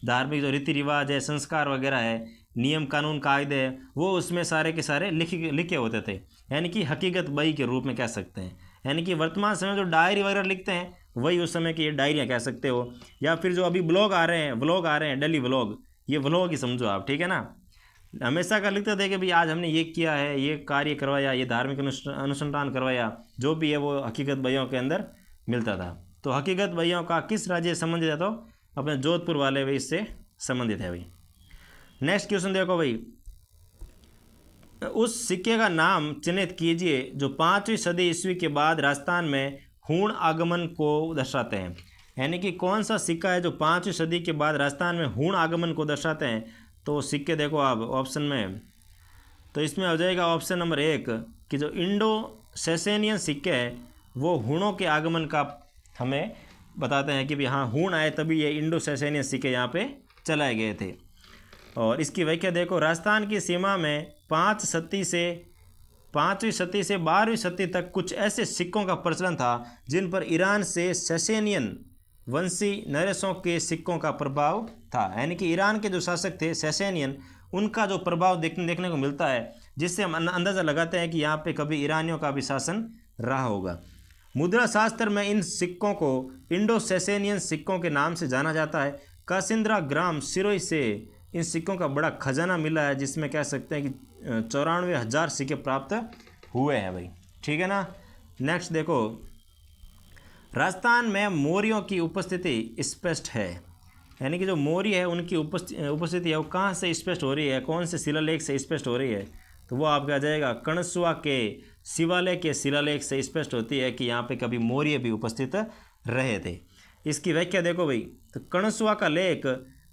धार्मिक जो रीति रिवाज है, संस्कार वगैरह है, नियम कानून कायदे है, वो उसमें सारे के सारे लिखे होते थे। यानी कि हकीकत बई के रूप में कह सकते हैं। यानी कि वर्तमान समय जो डायरी वगैरह लिखते हैं वही उस समय की ये डायरियाँ कह सकते हो। या फिर जो अभी व्लॉग आ रहे हैं डेली व्लॉग, ये व्लॉग ही समझो आप, ठीक है ना। हमेशा का लिखते थे कि भाई आज हमने ये किया है, ये कार्य करवाया, ये धार्मिक अनुसंधान करवाया, जो भी है वो हकीकत बइयों के अंदर मिलता था। तो हकीकत बइयों का किस राज्य से संबंधित है? तो अपने जोधपुर वाले भी इससे संबंधित है भाई। नेक्स्ट क्वेश्चन देखो भाई, उस सिक्के का नाम चिन्हित कीजिए जो 5वीं सदी ईस्वी के बाद राजस्थान में हूण आगमन को दर्शाते हैं। यानी कि कौन सा सिक्का है जो 5वीं सदी के बाद राजस्थान में हूण आगमन को दर्शाते हैं? तो सिक्के देखो आप ऑप्शन में, तो इसमें आ जाएगा ऑप्शन नंबर 1 कि जो इंडो सेसेनियन सिक्के हैं वो हूणों के आगमन का हमें बताते हैं कि भाई हाँ हूण आए तभी ये इंडो सेसेनियन सिक्के यहाँ पे चलाए गए थे। और इसकी व्याख्या देखो, राजस्थान की सीमा में 5वीं सदी से 12वीं सदी तक कुछ ऐसे सिक्कों का प्रचलन था जिन पर ईरान से सेसेनियन वंशी नरेशों के सिक्कों का प्रभाव था। यानी कि ईरान के जो शासक थे सेसेनियन, उनका जो प्रभाव देखने को मिलता है, जिससे हम अंदाज़ा लगाते हैं कि यहाँ पे कभी ईरानियों का भी शासन रहा होगा। मुद्रा शास्त्र में इन सिक्कों को इंडो सेसेनियन सिक्कों के नाम से जाना जाता है। कासिंद्रा ग्राम सिरोही से इन सिक्कों का बड़ा खजाना मिला है, जिसमें कह सकते हैं कि 94,000 सिक्के प्राप्त हुए हैं भाई। ठीक है ना। नेक्स्ट देखो, राजस्थान में मौर्यों की उपस्थिति स्पष्ट है, यानी कि जो मौर्य है उनकी उपस्थिति है वो कहाँ से स्पष्ट हो रही है, कौन से शिलालेख से स्पष्ट हो रही है, तो वो आपका आ जाएगा कणसुआ के शिवालय के शिलालेख से स्पष्ट होती है कि यहाँ पे कभी मौर्य भी उपस्थित रहे थे। इसकी व्याख्या देखो भाई, तो कणसुआ का लेख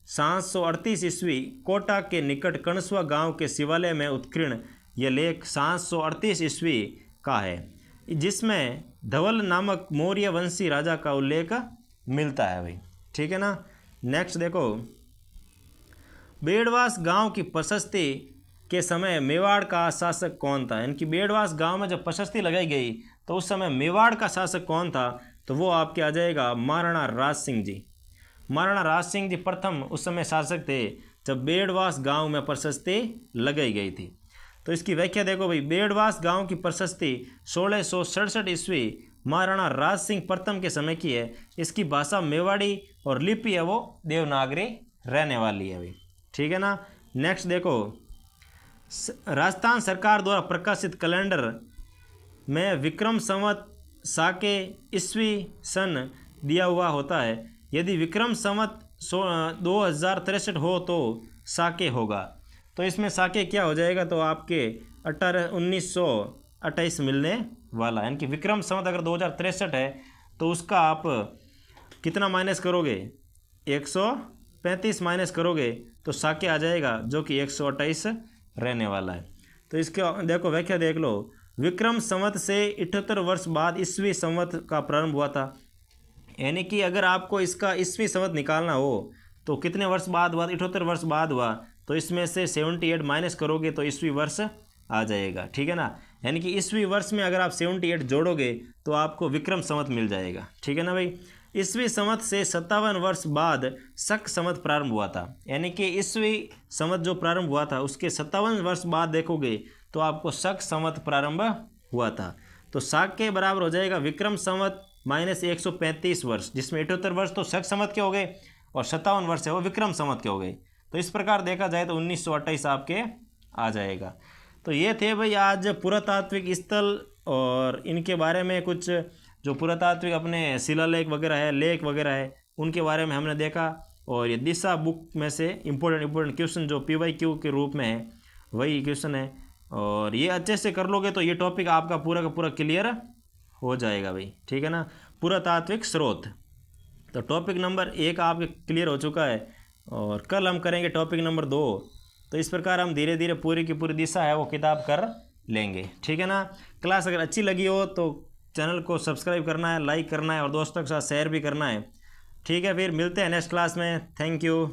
738 ईस्वी कोटा के निकट कणसुआ गांव के शिवालय में उत्कीर्ण यह लेख 738 ईस्वी का है, जिसमें धवल नामक मौर्य वंशी राजा का उल्लेख मिलता है भाई। ठीक है ना। नेक्स्ट देखो, बेड़वास गांव की प्रशस्ति के समय मेवाड़ का शासक कौन था, यानी कि बेड़वास गांव में जब प्रशस्ति लगाई गई तो उस समय मेवाड़ का शासक कौन था, तो वो आपके आ जाएगा महाराणा राज सिंह जी। महाराणा राज सिंह जी प्रथम उस समय शासक थे जब बेड़वास गांव में प्रशस्ति लगाई गई थी। तो इसकी व्याख्या देखो भाई, बेड़वास गांव की प्रशस्ति 1667 ईस्वी महाराणा राज सिंह प्रथम के समय की है। इसकी भाषा मेवाड़ी और लिपि है वो देवनागरी रहने वाली है भाई। ठीक है ना। नेक्स्ट देखो, राजस्थान सरकार द्वारा प्रकाशित कैलेंडर में विक्रम संवत साके ईस्वी सन दिया हुआ होता है। यदि विक्रम संवत 2063 हो तो साके होगा। तो इसमें साके क्या हो जाएगा, तो आपके 1928 मिलने वाला, यानी कि विक्रम संवत अगर 2063 है तो उसका आप कितना माइनस करोगे, 135 माइनस करोगे तो साके आ जाएगा जो कि 128 रहने वाला है। तो इसके देखो व्याख्या देख लो, विक्रम संवत से 78 वर्ष बाद ईस्वी संवत का प्रारंभ हुआ था, यानी कि अगर आपको इसका ईस्वी संवत निकालना हो तो कितने वर्ष बाद हुआ, 78 वर्ष बाद हुआ, तो इसमें से 78 माइनस करोगे तो ईस्वी वर्ष आ जाएगा। ठीक है ना। यानी कि ईस्वी वर्ष में अगर आप 78 जोड़ोगे तो आपको विक्रम संवत मिल जाएगा। ठीक है ना भाई। ईस्वी संवत से 57 वर्ष बाद शक संवत प्रारंभ हुआ था, यानी कि ईस्वी संवत जो प्रारंभ हुआ था उसके 57 वर्ष बाद देखोगे तो आपको शक संवत प्रारंभ हुआ था। तो शक के बराबर हो जाएगा विक्रम संवत माइनस 135 वर्ष, जिसमें 78 वर्ष तो शक संवत के हो गए और 57 वर्ष है वो विक्रम संवत के हो गए। तो इस प्रकार देखा जाए तो 1928 आपके आ जाएगा। तो ये थे भाई आज पुरातात्विक स्थल और इनके बारे में कुछ जो पुरातात्विक अपने शिलालेख वगैरह है, लेख वगैरह है, उनके बारे में हमने देखा। और ये दिशा बुक में से इम्पोर्टेंट क्वेश्चन जो PYQ के रूप में है वही क्वेश्चन है, और ये अच्छे से कर लोगे तो ये टॉपिक आपका पूरा का पूरा क्लियर हो जाएगा भाई। ठीक है ना। पुरातात्विक स्रोत, तो टॉपिक नंबर 1 आपके क्लियर हो चुका है और कल हम करेंगे टॉपिक नंबर 2। तो इस प्रकार हम धीरे धीरे पूरी की पूरी दिशा है वो किताब कर लेंगे। ठीक है ना। क्लास अगर अच्छी लगी हो तो चैनल को सब्सक्राइब करना है, लाइक करना है और दोस्तों के साथ शेयर भी करना है। ठीक है, फिर मिलते हैं नेक्स्ट क्लास में। Thank you.